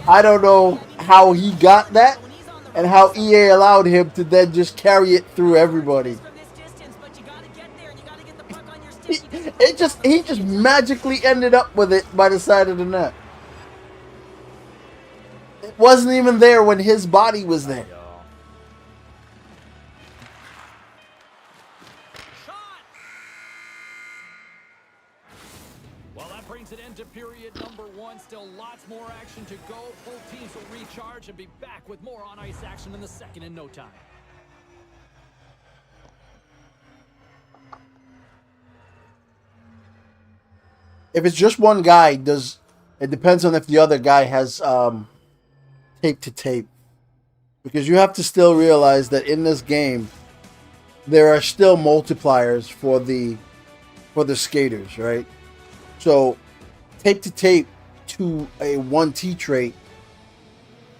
I don't know how he got that and how EA allowed him to then just carry it through everybody. He just magically ended up with it by the side of the net. It wasn't even there when his body was there. Well, that brings it into period number 1. Still lots more action to go. Both teams will recharge and be back with more on-ice action in the second in no time. If it's just one guy, it depends on if the other guy has tape to tape. Because you have to still realize that in this game, there are still multipliers for the skaters, right? So tape to tape to a 1T trait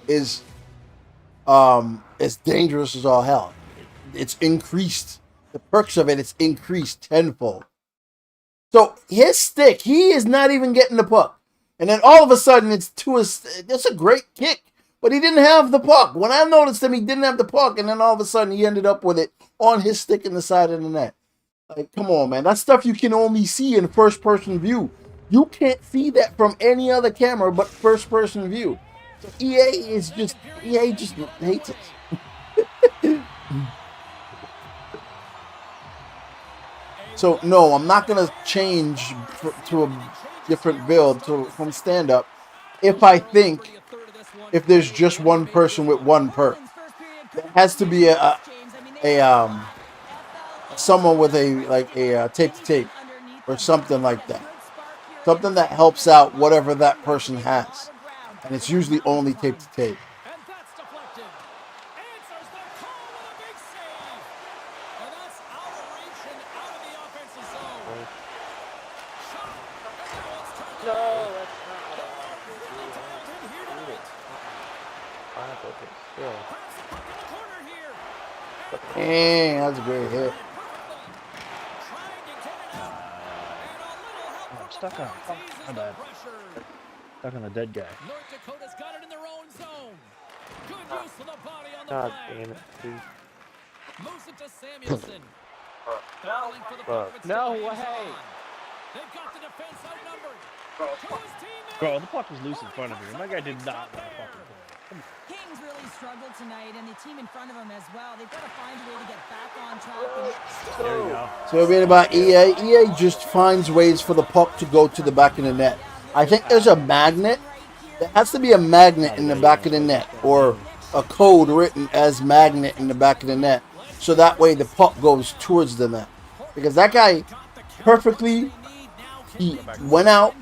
is as dangerous as all hell. It's increased. The perks of it's increased tenfold. So his stick, he is not even getting the puck. And then all of a sudden it's a great kick. But he didn't have the puck. When I noticed him, he didn't have the puck, and then all of a sudden he ended up with it on his stick in the side of the net. Like, come on, man. That's stuff you can only see in first-person view. You can't see that from any other camera but first-person view. So EA just hates it. So, no, I'm not going to change to a different build from stand-up if there's just one person with one perk. There has to be someone with a tape to tape or something like that. Something that helps out whatever that person has. And it's usually only tape to tape. Dang, that's a great hit. I'm stuck on. Oh, my bad. Stuck on a dead guy. North Dakota's got it in their own zone. Good use of the body on the God play. damn it, dude. Moves it to Samuelson. Battling for the puck, but No still hangs way. on. They've got the defense outnumbered. To his teammate. Bro, the puck was loose in front of me. My guy did not want to fucking play. Kings really struggled tonight, and the team in front of them as well. They've got to find a way to get back on track. There you go. So I mean about EA just finds ways for the puck to go to the back of the net. I think there's a magnet. There has to be a magnet in the back of the net, or a code written as magnet in the back of the net, so that way the puck goes towards the net. Because that guy perfectly, he went out,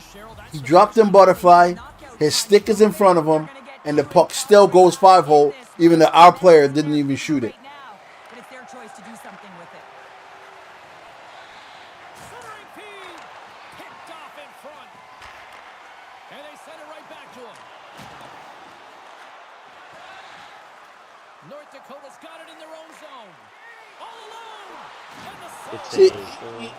He dropped in butterfly. His stick is in front of him, and the puck still goes 5-hole, even though our player didn't even shoot it. But it's their choice to do something with it. Centering feed. Picked off in front. And they send it right back to him. North Dakota's got it in their own zone. All alone. And the See, save.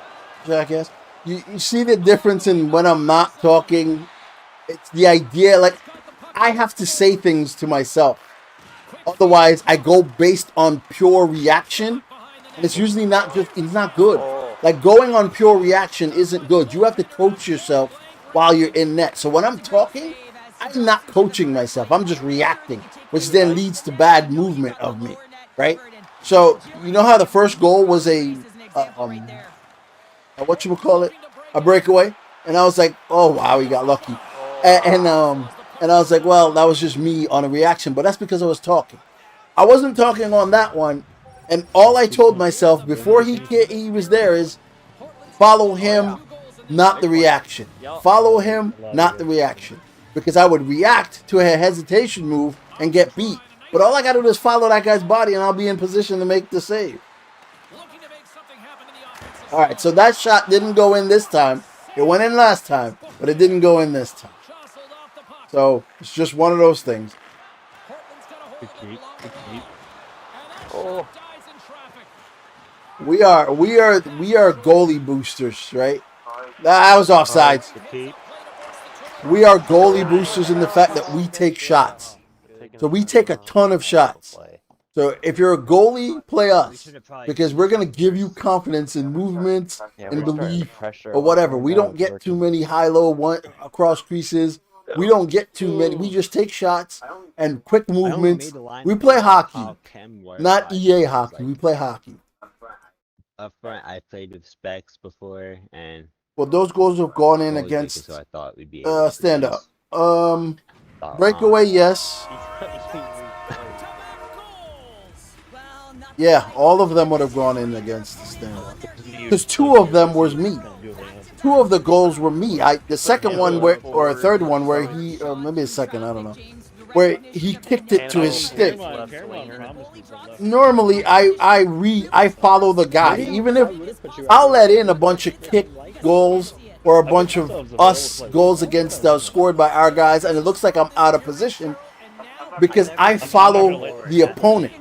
jackass, you see the difference in when I'm not talking? It's the idea, like, I have to say things to myself. Otherwise, I go based on pure reaction, and it's usually not just, it's not good. Like, going on pure reaction isn't good. You have to coach yourself while you're in net. So when I'm talking, I'm not coaching myself. I'm just reacting, which then leads to bad movement of me, right? So, you know how the first goal was a whatchamacallit? A breakaway? And I was like, oh, wow, he got lucky. And I was like, well, that was just me on a reaction, but that's because I was talking. I wasn't talking on that one, and all I told myself before he was there is follow him, not the reaction. Follow him, not the reaction. Because I would react to a hesitation move and get beat. But all I got to do is follow that guy's body, and I'll be in position to make the save. All right, so that shot didn't go in this time. It went in last time, but it didn't go in this time. So it's just one of those things. Good keep. Good keep. Oh. We are goalie boosters, right? I was offsides. We are goalie boosters in the fact that we take shots. So we take a ton of shots. So if you're a goalie, play us, because we're going to give you confidence in movement and belief or whatever. We don't get too many high-low cross creases. We don't get too many. We just take shots and quick movements. We play hockey, not EA hockey. We play hockey. Up front, I played with Specs before, and well, those goals have gone in against. So I thought we'd be stand up. Breakaway, yes. Yeah, all of them would have gone in against the stand-up. Because two of them was me. Two of the goals were me. The second one, or a third one, where he, maybe a second, I don't know, where he kicked it to his stick. Normally, I follow the guy. Even if I'll let in a bunch of kick goals or a bunch of us goals against scored by our guys, and it looks like I'm out of position because I follow the opponent.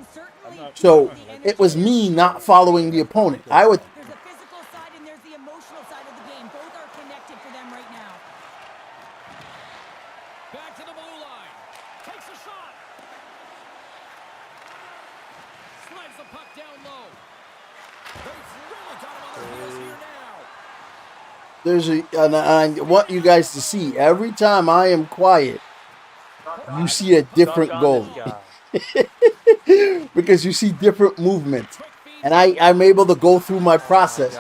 So it was me not following the opponent. I would. There's the physical side and there's the emotional side of the game. Both are connected for them right now. Back to the blue line. Takes a shot. Slides the puck down low. They've really got him on their heels here now. And I want you guys to see, every time I am quiet, you see a different goal. Because you see different movement. And I'm able to go through my process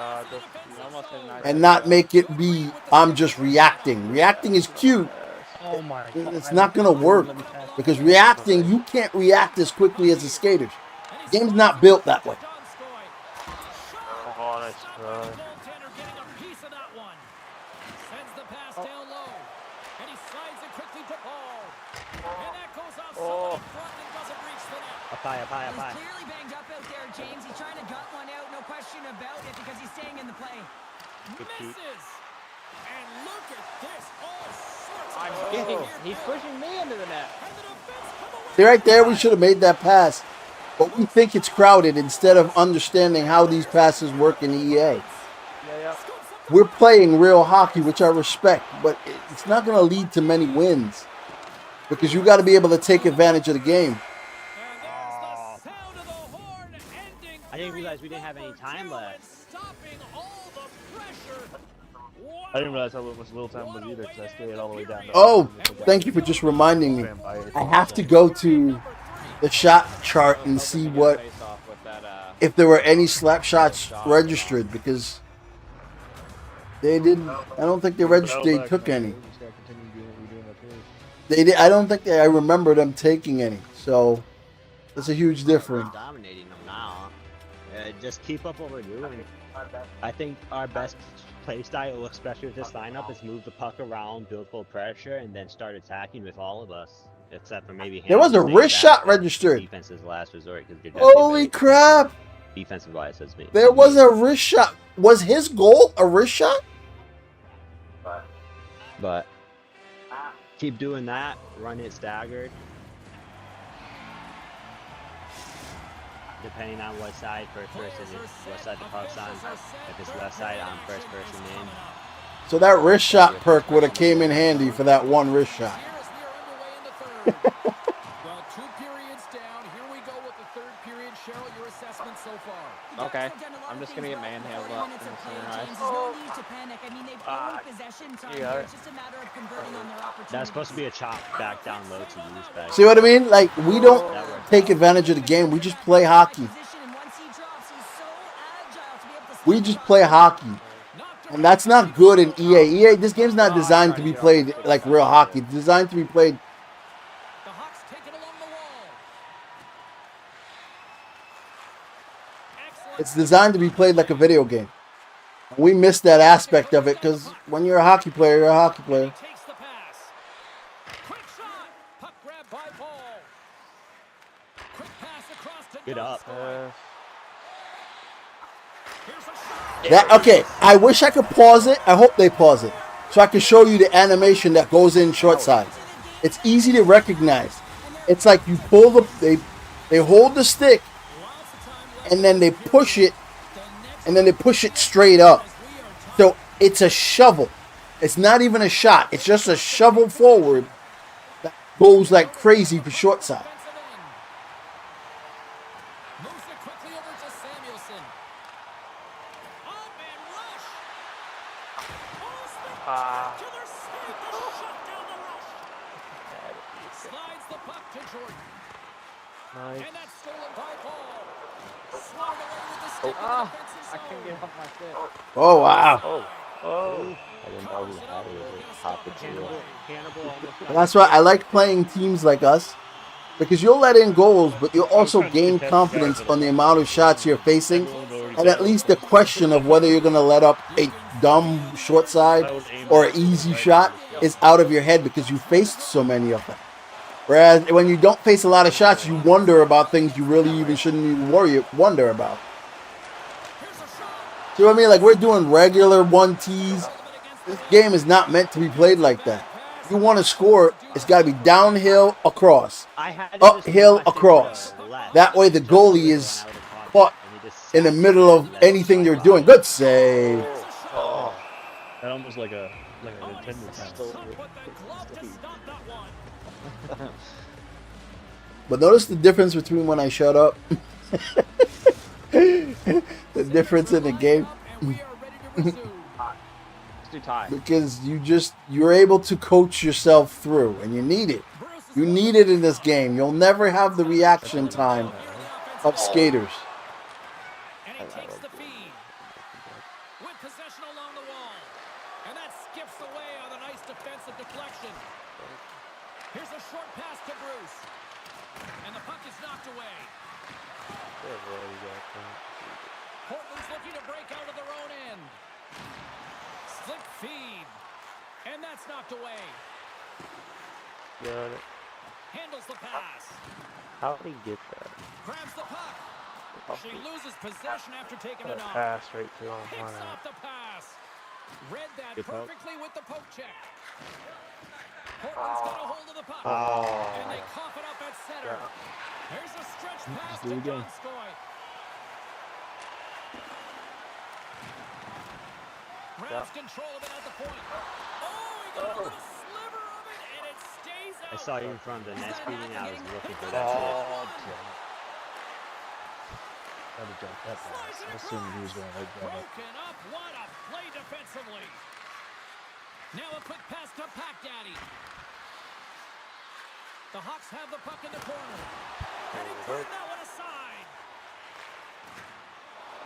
and not make it be, I'm just reacting. Reacting is cute. It's not going to work. Because reacting, you can't react as quickly as the skaters. The game's not built that way. Up high. He's clearly banged up out there, James. He's trying to gut one out, no question about it, because he's staying in the play. Misses. And look at this. All sorts of He's pushing me into the net. See, right there, we should have made that pass. But we think it's crowded instead of understanding how these passes work in EA. We're playing real hockey, which I respect, but it's not going to lead to many wins. Because you got to be able to take advantage of the game. I didn't realize we didn't have any time left. I didn't realize how much little time was either because I skated all the way down. Oh, thank you for just reminding me. I have to go to the shot chart and see what, if there were any slap shots registered, because they didn't. I don't think they registered. They took any. They did. I don't think I remember them taking any. So that's a huge difference. Dominating them now. Just keep up what we're doing. I think our best play style, especially with this lineup, is move the puck around, build full pressure, and then start attacking with all of us. Except for maybe There was a Hamilton wrist staying back, shot but registered. Defense is the last resort because you're definitely Holy better crap! defensive wise as me. There was a wrist shot. Was his goal a wrist shot? But keep doing that. Run it staggered. Depending on what side first person is, what side the puck's on. If it's left side, I'm first person in. So that wrist shot perk would have came in handy for that one wrist shot. Well, 2 periods down. Here we go with the third period. Cheryl, your assessment so far? Okay, I'm just gonna get manhandled up in the center ice. There's no need to panic. I mean, they've owned possession time here. It's just a matter of converting on their opportunities. That's supposed to be a chop back down low to use back. See what I mean? Like, we don't take advantage of the game. We just play hockey. We just play hockey. And that's not good in EA. This game's not designed to be played like real hockey. It's designed to be played. The Hawks take it along the wall. Excellent. It's designed to be played like a video game. We miss that aspect of it because when you're a hockey player, you're a hockey player. Takes the pass. Quick shot. Puck grab by Paul. Quick pass across to Get up. Here's a shot. Okay, I wish I could pause it. I hope they pause it so I can show you the animation that goes in short side. It's easy to recognize. It's like you pull they hold the stick and then they push it straight up. So it's a shovel. It's not even a shot. It's just a shovel forward that goes like crazy for short side. Moves it quickly over to Samuelson. Up and rush. Spectacular save to shut down the rush. Slides the puck to Jordan. Nice. And that's stolen by Paul. Swung away with the stick. I couldn't get off my stick. Oh, wow. I didn't know he had it. It popped it to it. That's why I like playing teams like us. Because you'll let in goals, but you'll also gain confidence on the amount of shots you're facing. And at least the question of whether you're going to let up a dumb short side or an easy shot is out of your head because you faced so many of them. Whereas when you don't face a lot of shots, you wonder about things you really even shouldn't even wonder about. See what I mean? Like, we're doing regular 1Ts. This game is not meant to be played like that. If you want to score, it's got to be downhill, across. Uphill, across. That way the goalie is caught in the middle of anything they're doing. Good save. That almost like a Nintendo pass. But notice the difference between when I shut up. The difference in the game. Because you're able to coach yourself through, and you need it. You need it in this game. You'll never have the reaction time of skaters. And he takes the feed. With possession along the wall. And that skips away on a nice defensive deflection. Here's a short pass to Bruce. And the puck is knocked away. Portland's looking to break out of their own end. Slick feed. And that's knocked away. Got it. Handles the pass. How did he get that? Grabs the puck. She loses possession after taking it off. Pass right to him. Picks off the pass. Read that perfectly with the poke check. Portland's got a hold of the puck. And they cough it up at center. Here's a stretch pass to Donskoy. Grabs control of it at the point. Oh, he got a little sliver of it, and it stays out. I saw you in front of the net speeding. I was looking for that shit. I assumed he was going to grab it. Broken up. What a play defensively. Now a quick pass to Pack Daddy. The Hawks have the puck in the corner. And he turned that one aside.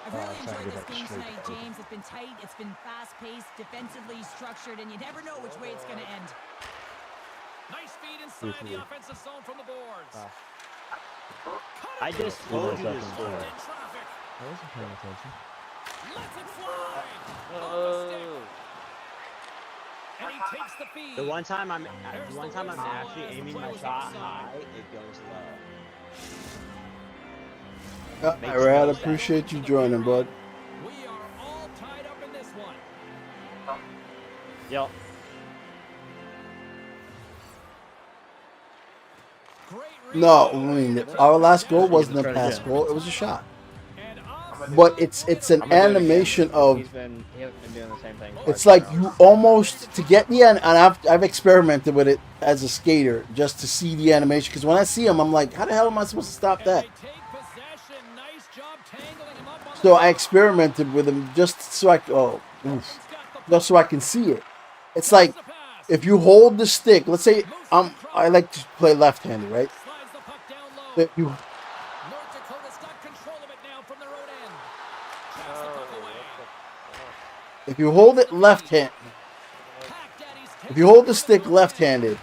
I've really enjoyed this game tonight, James. It's been tight, it's been fast-paced, defensively structured, and you never know which way it's going to end. Nice feed inside the offensive zone from the boards. I just told you to score. In traffic. I wasn't paying attention. Lets it fly. Oh. And he takes the feed. The one time I'm actually aiming my shot high, it goes low. All right, Rad, appreciate you joining, bud. We are all tied up in this one. Yep. No, I mean our last goal wasn't a pass goal; it was a shot. But it's an animation of. He hasn't been doing the same thing. It's like you almost to get the and I've experimented with it as a skater just to see the animation because when I see him, I'm like, how the hell am I supposed to stop that? So I experimented with him just so just so I can see it. It's like if you hold the stick. Let's say I like to play left-handed, right? If you If you hold it left-handed, if you hold the stick left-handed,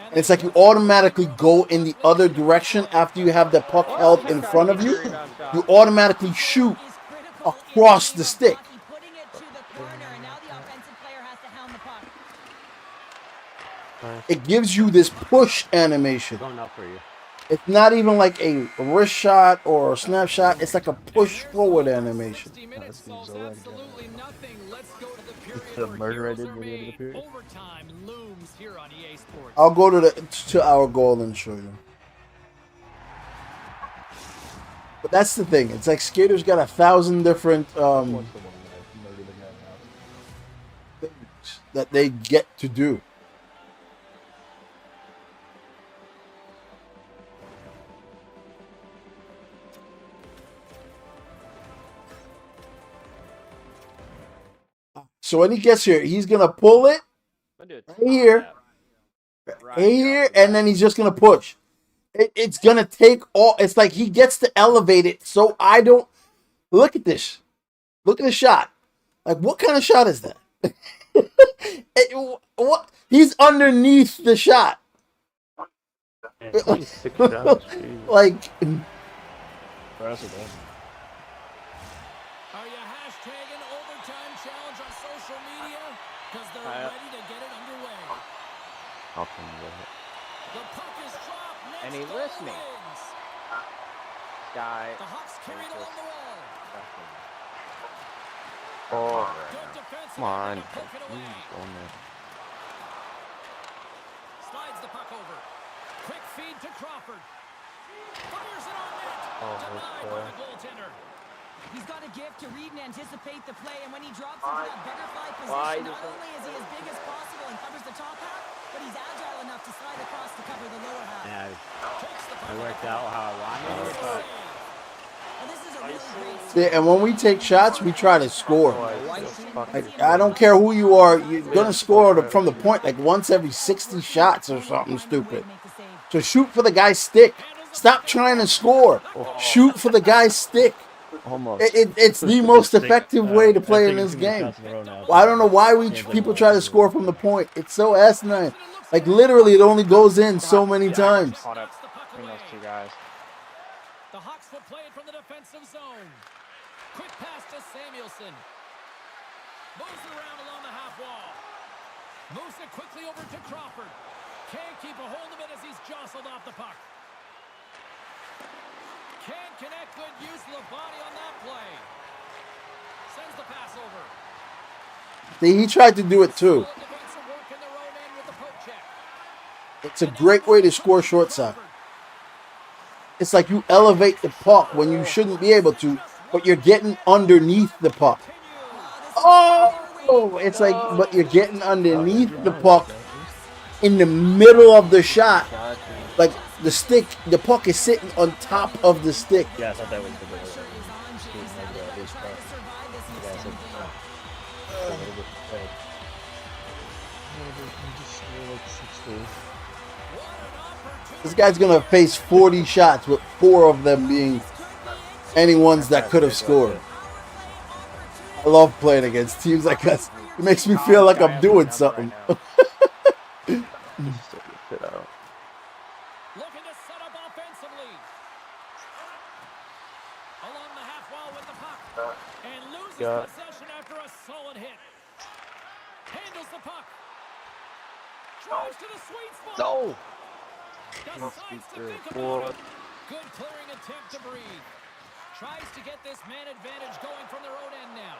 and it's like you automatically go in the other direction after you have the puck held in front of you, you automatically shoot across the stick. It gives you this push animation. Going up for you. It's not even like a wrist shot or a snapshot. It's like a push forward animation. The murder I did near the end of the period. I'll go to our goal and show you. But that's the thing. It's like skaters got 1,000 different things that they get to do. So when he gets here, he's gonna pull it right here, and then he's just gonna push. It's gonna take all. It's like he gets to elevate it, so I don't look at this. Look at the shot. Like, what kind of shot is that? What? He's underneath the shot. Like. And he's listening. Guy. Oh, come on. Slides the puck over. Quick feed to Crawford. Fires it on net. Denied by the goaltender. He's got a gift to read and anticipate the play, and when he drops into that butterfly position, not only is he as big as possible and covers the top half, but he's agile enough to slide across to cover the lower half. Yeah, I worked out how I wanted it, but... Well, this is a really great... Yeah, and when we take shots, we try to score. Like, I don't care who you are, you're gonna score from the point like once every 60 shots or something stupid. So shoot for the guy's stick. Stop trying to score. Shoot for the guy's stick. It's the most effective way to play in this game. Well, I don't know why people try to score from the point. It's so asinine. Like, literally, it only goes in so many times. Caught up between those two guys. The Hawks will play it from the defensive zone. Quick pass to Samuelson. Moves it around along the half wall. Moves it quickly over to Crawford. Can't keep a hold of it as he's jostled off the puck. Can't connect. Good use of the body on that play. Sends the pass over. See, he tried to do it too. It's a great way to score short side. It's like you elevate the puck when you shouldn't be able to, but you're getting underneath the puck. Oh! It's like, but you're getting underneath the puck in the middle of the shot. Like, the puck is sitting on top of the stick. Yeah, I thought that was the big This guy's gonna face 40 shots with 4 of them being any ones that could have scored. I love playing against teams like us. It makes me feel like I'm doing something. Looking to set up offensively. Along the half wall with the puck. And loses Got- possession after a solid hit. Handles the puck. Drives to the sweet spot. No! Decides to think about What? it. Good clearing attempt to breathe. Tries to get this man advantage going from their own end now.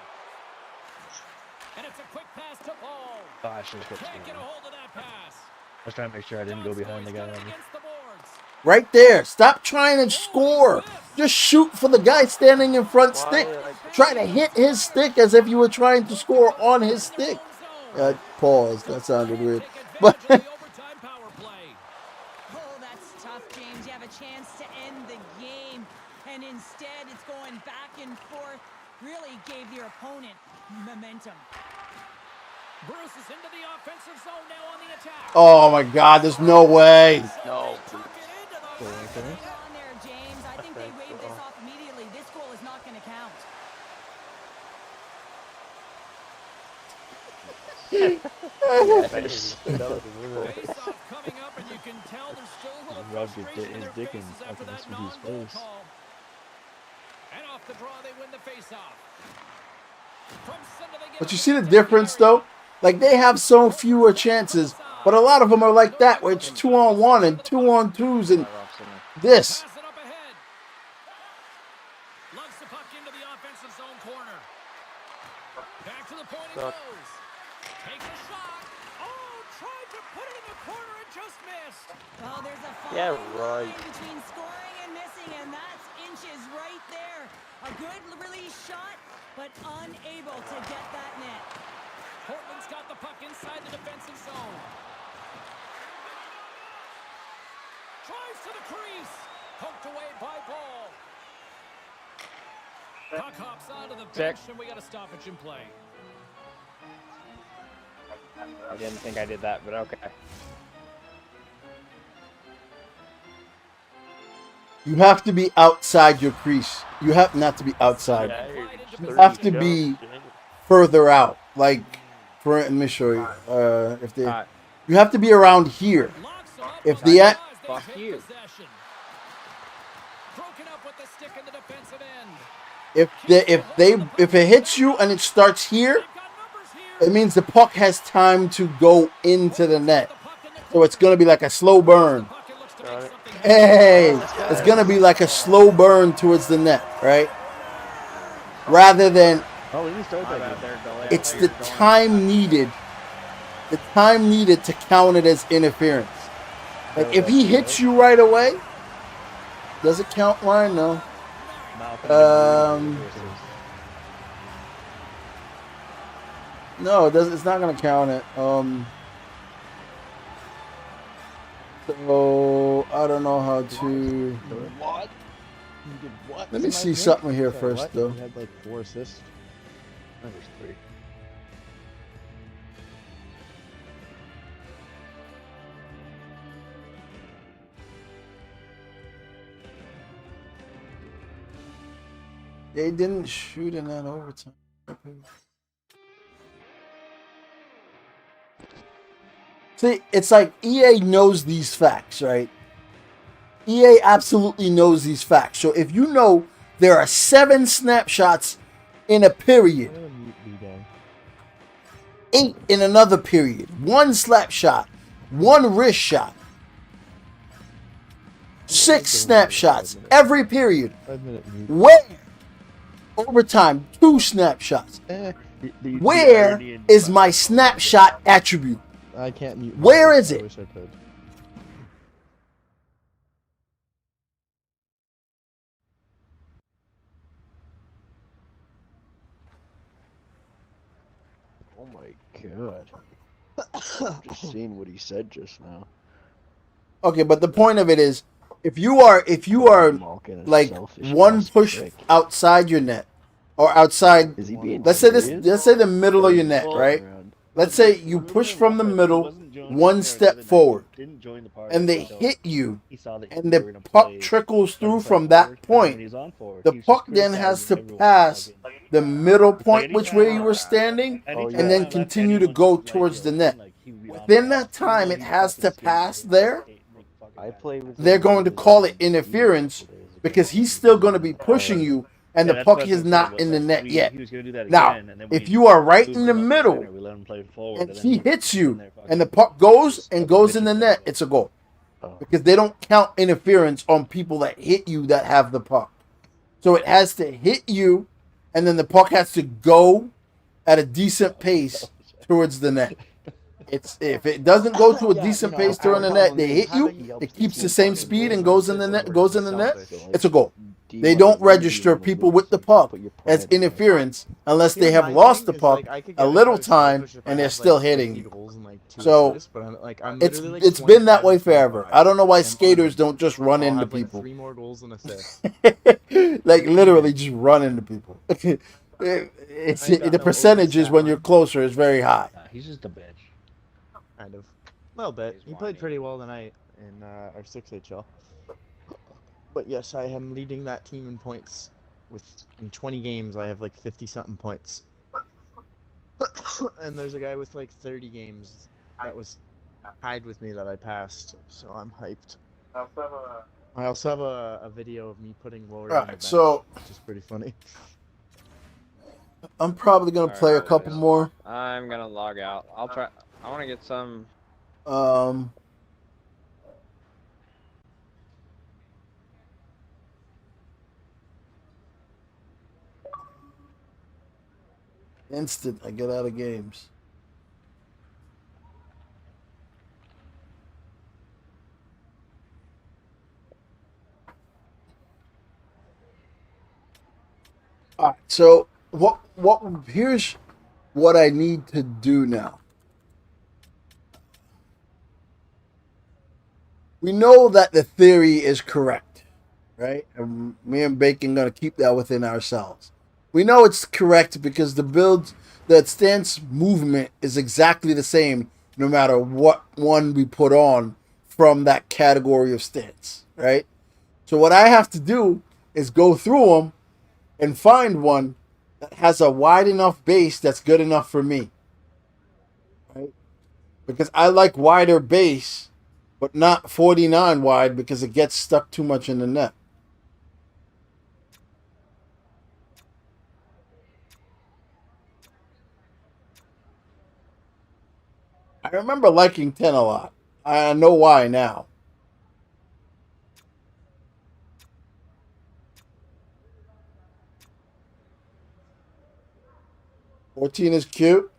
And it's a quick pass to Paul. Oh, I should have hit Can't get a Steven. hold of that pass. I was trying to make sure I didn't go behind the guy on me. Against the boards. Right there. Stop trying to score. Just shoot for the guy standing in front stick. Try to hit his stick as if you were trying to score on his stick. Pause. That sounded weird. But Oh, that's tough, James. You have a chance to end the game, and instead it's going back and forth. Really gave your opponent momentum. Bruce is into the offensive zone now on the attack. oh my God, there's no way. No. Hang on there, James. I think they waved this off immediately. This goal is not going to count. Face-off coming up, and you can tell there's still a little Rubbed frustration in their his dick in faces after fucking that Smitty's non-goal face. call. And off the draw, they win the face-off. From center, they get But it you to see the the difference, though? Like, they have so fewer chances, but a lot of them are like that, where it's 2-on-1 and 2-on-2s and this. Pass it up ahead. Lugs the puck into the offensive zone corner. Back to the point it Suck. goes. Takes a shot. Oh, tried to put it in the corner and just missed. Oh, there's a fine Yeah, line right. between scoring and missing, and that's inches right there. A good release shot, but unable to get that net. Portland's got the puck inside the defensive zone. Drives to the crease. Poked away by Paul. Puck hops onto the bench, and we got a stoppage in play. I didn't think I did that, but okay. You have to be outside your crease. You have not to be outside. You have to be further out. Like, let me show you. If they, you have to be around here. Locks them up If with the eyes, they Fuck take you. possession. Broken up with the stick in the defensive end. if it hits you and it starts here, They've got numbers here. it means the puck has time to go into the net. So it's gonna be like a slow burn. Puck, it looks to Got make it. something happen. Hey, it's gonna be like a slow burn towards the net, right? Rather than Oh, we didn't start My that bad game. there, Goliath. it's I thought the you were going. time needed. The time needed to count it as interference. Like if he hits you right away, does it count line? No. No, it doesn't. It's not gonna count it. So I don't know how to. What? You did what? Let me see something here first, though. You had like 4 assists. That was 3. They didn't shoot in that overtime. See, it's like EA knows these facts, right? EA absolutely knows these facts. So if you know there are 7 snapshots in a period, 8 in another period, 1 slap shot, 1 wrist shot, 6 snapshots every period. 5-minute mute. Where? Overtime, 2 snapshots. Where is my snapshot attribute? I can't mute. Where is I it? wish I could. Oh my god. Just seeing what he said just now. Okay, but the point of it is, if you are Malkin is like selfish one ass push prick. outside your net, or outside, Is he being let's say serious? let's say the middle of your net, right? Let's say you push from the middle, 1 step forward, and they hit you, and the puck trickles through from that point. The puck then has to pass the middle point, which way you were standing, and then continue to go towards the net. Within that time, it has to pass there. I play with They're going to call it interference because he's still going to be pushing you, and Yeah, the that's puck what is I said. not in the net He yet. was going to do that Now, again, and then if we you are right moved in the him up middle center, we let him play forward, and and then he he hits was in you there and the fucking puck goes just and fucking goes in bitching the for net, goal. it's a goal. Oh. Because they don't count interference on people that hit you that have the puck. So it has to hit you, and then the puck has to go at a decent pace towards the net. It's if it doesn't go to a decent pace our toward the net, problem they is hit you. He helps It the keeps the team same fucking speed goal and when goes he in the gets net. over Goes to in the net. selfish. So, It's a goal. do you They wanna don't win or do you register wanna people lose? with the You gotta puck put your as pride in it. interference unless they Here's have my lost thing, the is, puck like, I could a get little out time selfish if I and they're had still like hitting 50 you. goals and like 2 So assists, but I'm it's literally like it's been that 25 way and forever. 25. I don't know why I am on skaters him. don't just run I'll into have like people. 3 more goals and assists. Like literally Even. just run into people. I ain't got The no OB percentages stat when you're line. closer is very high. He's just a bitch. Kind of. A little bit. He's He played whiny. pretty well tonight in our 6HL. But yes, I am leading that team in points. In 20 games, I have like 50-something points. And there's a guy with like 30 games that was tied with me that I passed, so I'm hyped. I also have a video of me putting Lord All on the right, bench, so which is pretty funny. I'm probably gonna play a couple more. I'm gonna log out. I'll try. I want to get some. Um, instant, I get out of games. All right, so what here's what I need to do now. We know that the theory is correct, right? And me and Bacon gonna keep that within ourselves. We know it's correct because the stance movement is exactly the same no matter what one we put on from that category of stance, right? So what I have to do is go through them and find one that has a wide enough base that's good enough for me, right? Because I like wider base, but not 49 wide because it gets stuck too much in the net. I remember liking 10 a lot. I know why now. $14 is cute.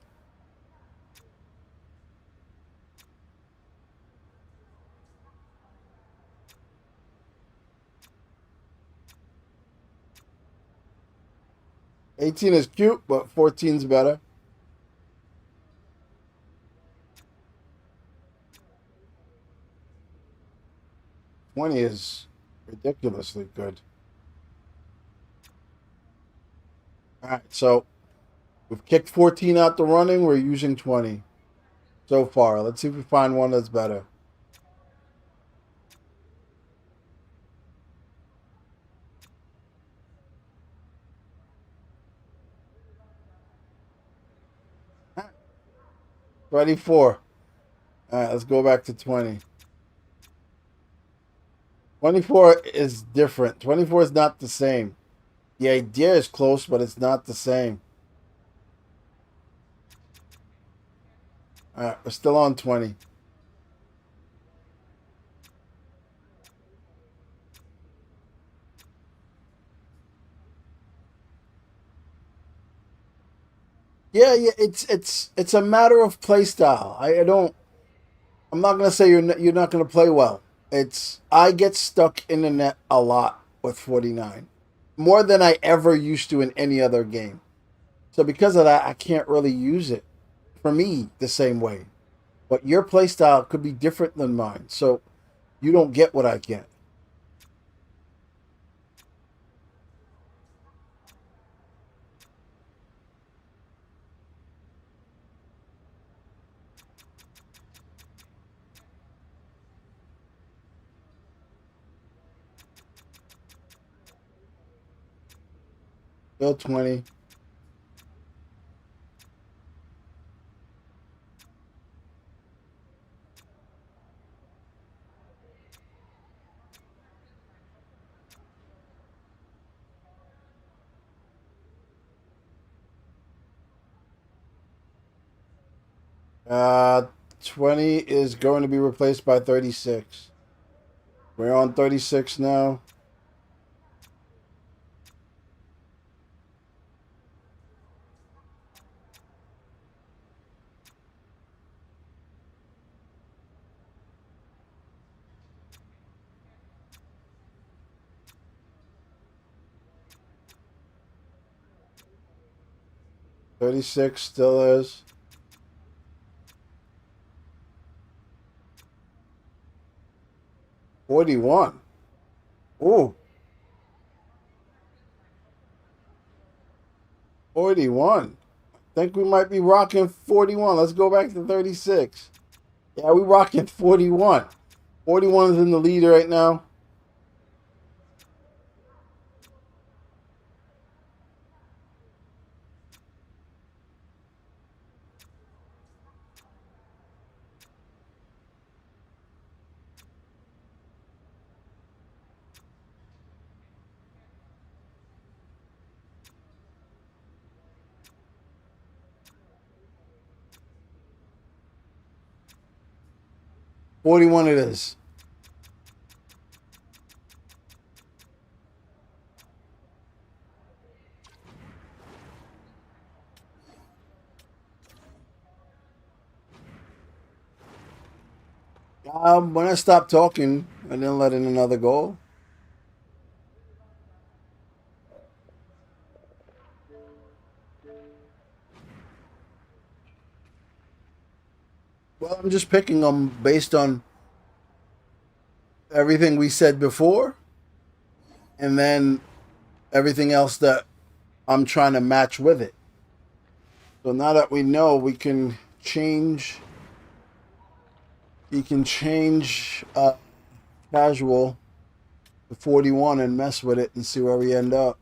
$18 is cute, but $14 is better. $20 is ridiculously good. All right, so we've kicked 14 out the running. We're using 20 so far. Let's see if we find one that's better. All right, 24. All right, let's go back to 20. 24 is different. 24 is not the same. The idea is close, but it's not the same. All right, we're still on 20. Yeah, it's a matter of play style. I don't. I'm not gonna say you're not gonna play well. It's I get stuck in the net a lot with 49, more than I ever used to in any other game. So because of that, I can't really use it for me the same way. But your play style could be different than mine, so you don't get what I get. Go 20. 20 is going to be replaced by 36. We're on 36 now. $36 still is. $41. Ooh. 41. Think we might be rocking 41. Let's go back to 36. Yeah, we rocking 41. 41 is in the lead right now. $41 it is. When I stopped talking, I didn't let in another goal. Well, I'm just picking them based on everything we said before, and then everything else that I'm trying to match with it. So now that we know, we can change. You can change casual to 41 and mess with it and see where we end up.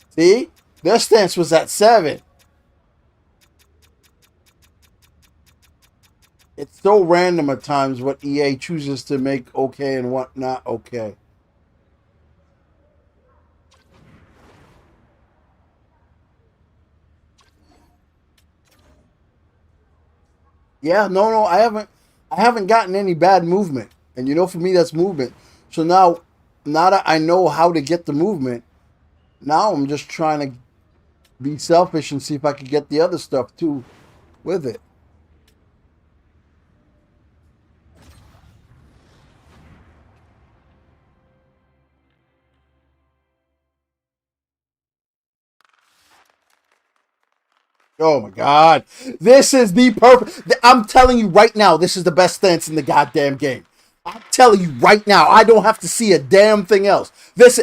See? Their stance was at 7. It's so random at times what EA chooses to make okay and what not okay. Yeah, no, I haven't gotten any bad movement. And you know, for me, that's movement. So now that I know how to get the movement, now I'm just trying to be selfish and see if I can get the other stuff too with it. Oh my God. This is the perfect. I'm telling you right now, this is the best stance in the goddamn game. I'm telling you right now, I don't have to see a damn thing else. This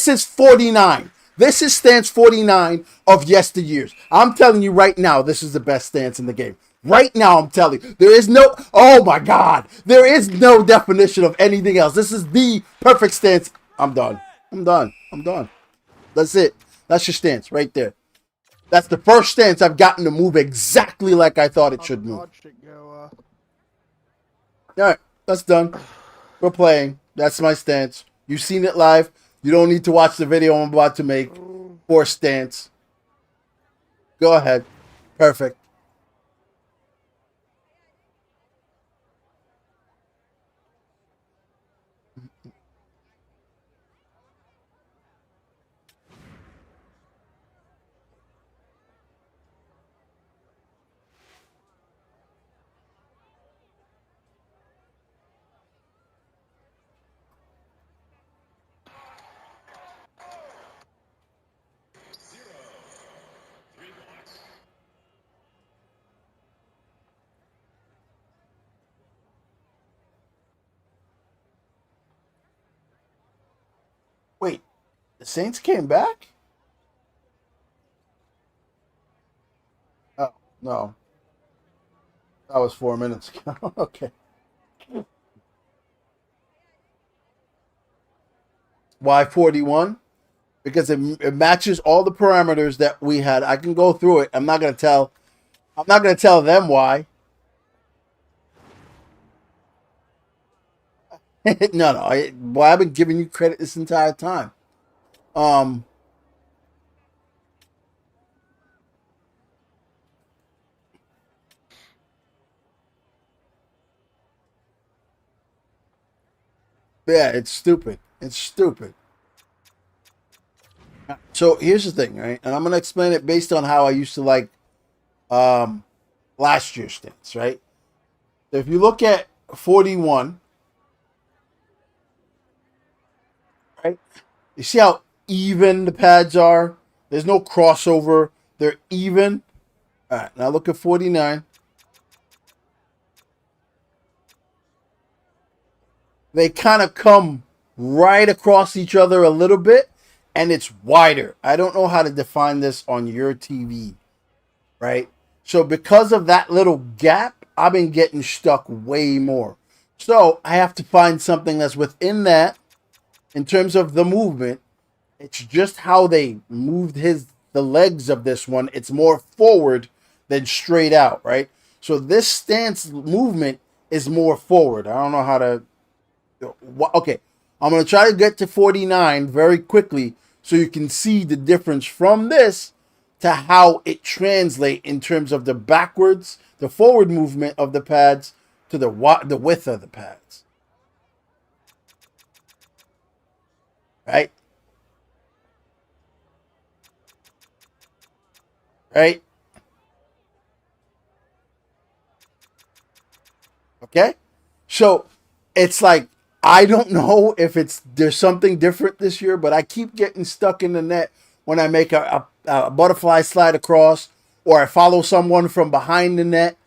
is 49. This is stance 49 of yesteryears. I'm telling you right now, this is the best stance in the game. Right now, I'm telling you. There is no, oh my God. There is no definition of anything else. This is the perfect stance. I'm done. I'm done. That's it. That's your stance right there. That's the first stance I've gotten to move exactly like I thought it should move. All right, that's done. We're playing. That's my stance. You've seen it live. You don't need to watch the video I'm about to make for stance. Go ahead. Perfect. Wait, the Saints came back? Oh, no. That was 4 minutes ago. Okay. Why 41? Because it matches all the parameters that we had. I can go through it. I'm not gonna tell them why. No. I've been giving you credit this entire time. Yeah, it's stupid. It's stupid. So here's the thing, right? And I'm gonna explain it based on how I used to like last year's stats, right? So if you look at 41, right? You see how even the pads are? There's no crossover. They're even. All right, now look at 49. They kind of come right across each other a little bit, and it's wider. I don't know how to define this on your TV, right? So because of that little gap, I've been getting stuck way more. So I have to find something that's within that in terms of the movement. It's just how they moved the legs of this one. It's more forward than straight out, right? So this stance movement is more forward. I don't know how to. Okay, I'm gonna try to get to 49 very quickly so you can see the difference from this to how it translates in terms of the forward movement of the pads to the width of the pads, right? Right? Okay? So it's like I don't know if there's something different this year, but I keep getting stuck in the net when I make a butterfly slide across or I follow someone from behind the net.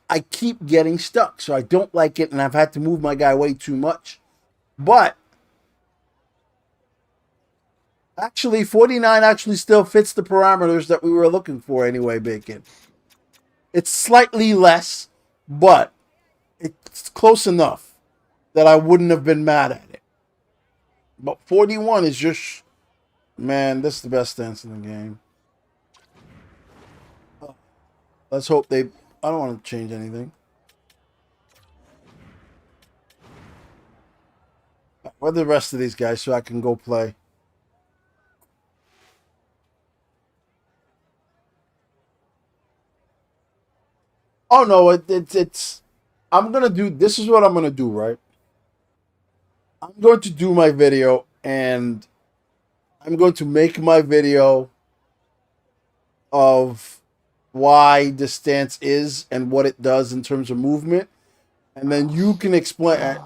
I keep getting stuck, so I don't like it, and I've had to move my guy way too much. But actually, 49 actually still fits the parameters that we were looking for anyway, Bacon. It's slightly less, but it's close enough that I wouldn't have been mad at it. But 41 is just, man, this is the best stance in the game. Let's hope I don't want to change anything. Where are the rest of these guys so I can go play? Oh, no, it's I'm going to do, this is what I'm going to do, right? I'm going to do my video, and I'm going to make my video of why the stance is and what it does in terms of movement. And then you can explain.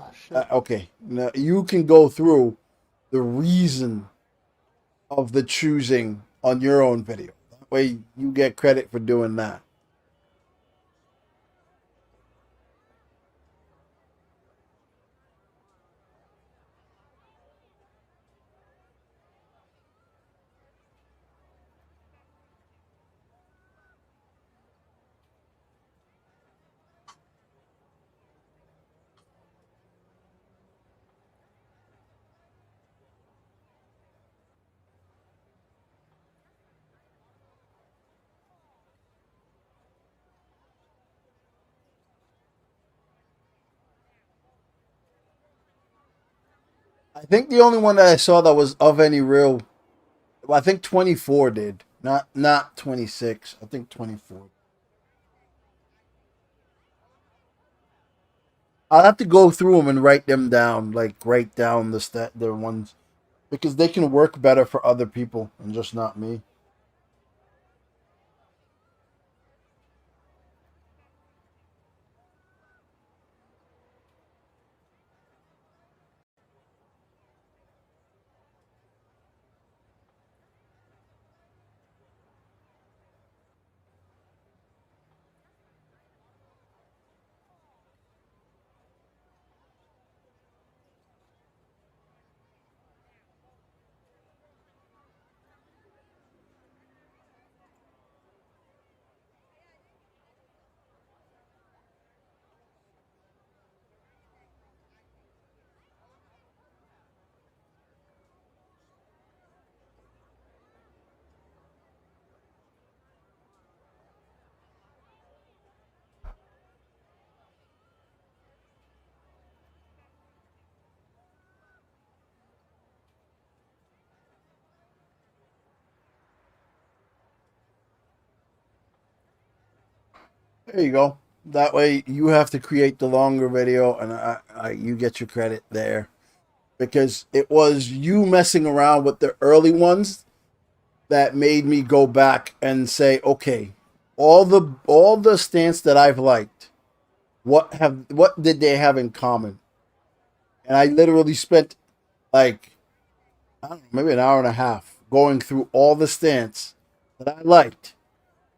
Okay, now you can go through the reason of the choosing on your own video. That way you get credit for doing that. I think the only one that I saw that was of any real, well, I think 24 did, not 26. I think 24. I'll have to go through them and write them down, like write down the ones, because they can work better for other people and just not me. There you go. That way you have to create the longer video, and you get your credit there. because it was you messing around with the early ones that made me go back and say, okay, all the stance that I've liked, what did they have in common? And I literally spent like, I don't know, maybe an hour and a half going through all the stance that I liked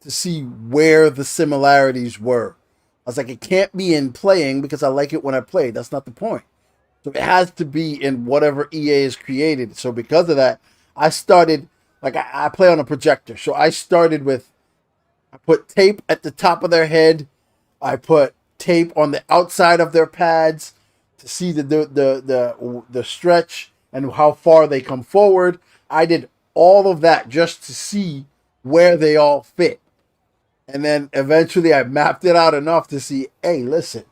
to see where the similarities were. I was like, it can't be in playing because I like it when I play. That's not the point. So it has to be in whatever EA has created. So because of that, I started, like I play on a projector. So I started with, I put tape at the top of their head. I put tape on the outside of their pads to see the stretch and how far they come forward. I did all of that just to see where they all fit. And then eventually I mapped it out enough to see, hey, listen,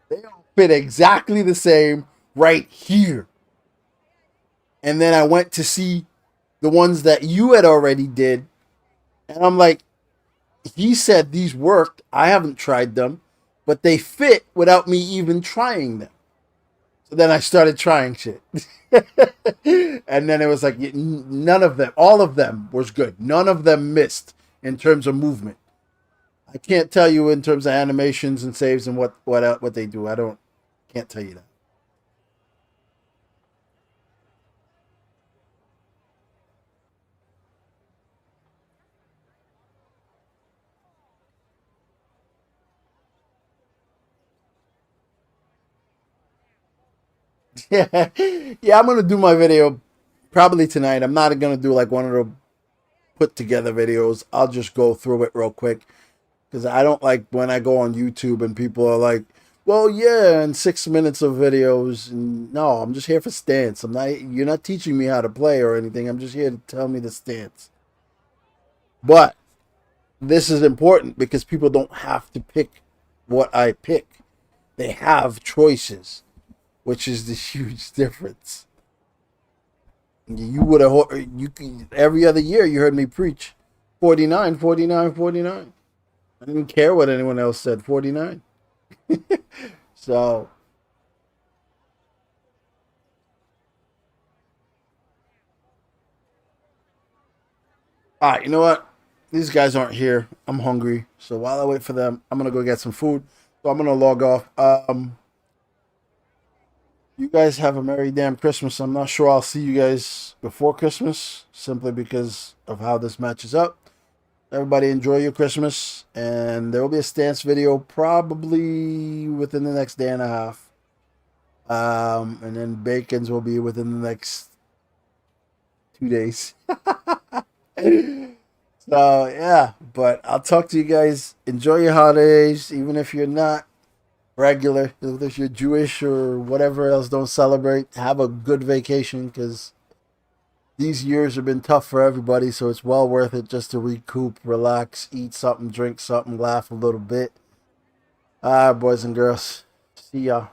they all fit exactly the same right here. And then I went to see the ones that you had already did. And I'm like, he said these worked. I haven't tried them, but they fit without me even trying them. So then I started trying shit. And then it was like, none of them, all of them was good. None of them missed in terms of movement. I can't tell you in terms of animations and saves and what they do. Can't tell you that. Yeah, I'm gonna do my video probably tonight. I'm not gonna do like one of the put together videos. I'll just go through it real quick because I don't like when I go on YouTube and people are like, "Well, yeah, in 6 minutes of videos." And no, I'm just here for stance. You're not teaching me how to play or anything. I'm just here to tell me the stance. But this is important because people don't have to pick what I pick. They have choices, which is the huge difference. You would have, every other year you heard me preach 49, 49, 49. I didn't care what anyone else said, 49. So, all right, you know what? These guys aren't here. I'm hungry. So while I wait for them, I'm going to go get some food. So I'm going to log off. You guys have a merry damn Christmas. I'm not sure I'll see you guys before Christmas, simply because of how this matches up. Everybody enjoy your Christmas, and there will be a stance video probably within the next day and a half. And then Bacon's will be within the next 2 days. So, yeah, but I'll talk to you guys. Enjoy your holidays, even if you're not regular, if you're Jewish or whatever else, don't celebrate. Have a good vacation because these years have been tough for everybody, so it's well worth it just to recoup, relax, eat something, drink something, laugh a little bit. All right, boys and girls. See y'all.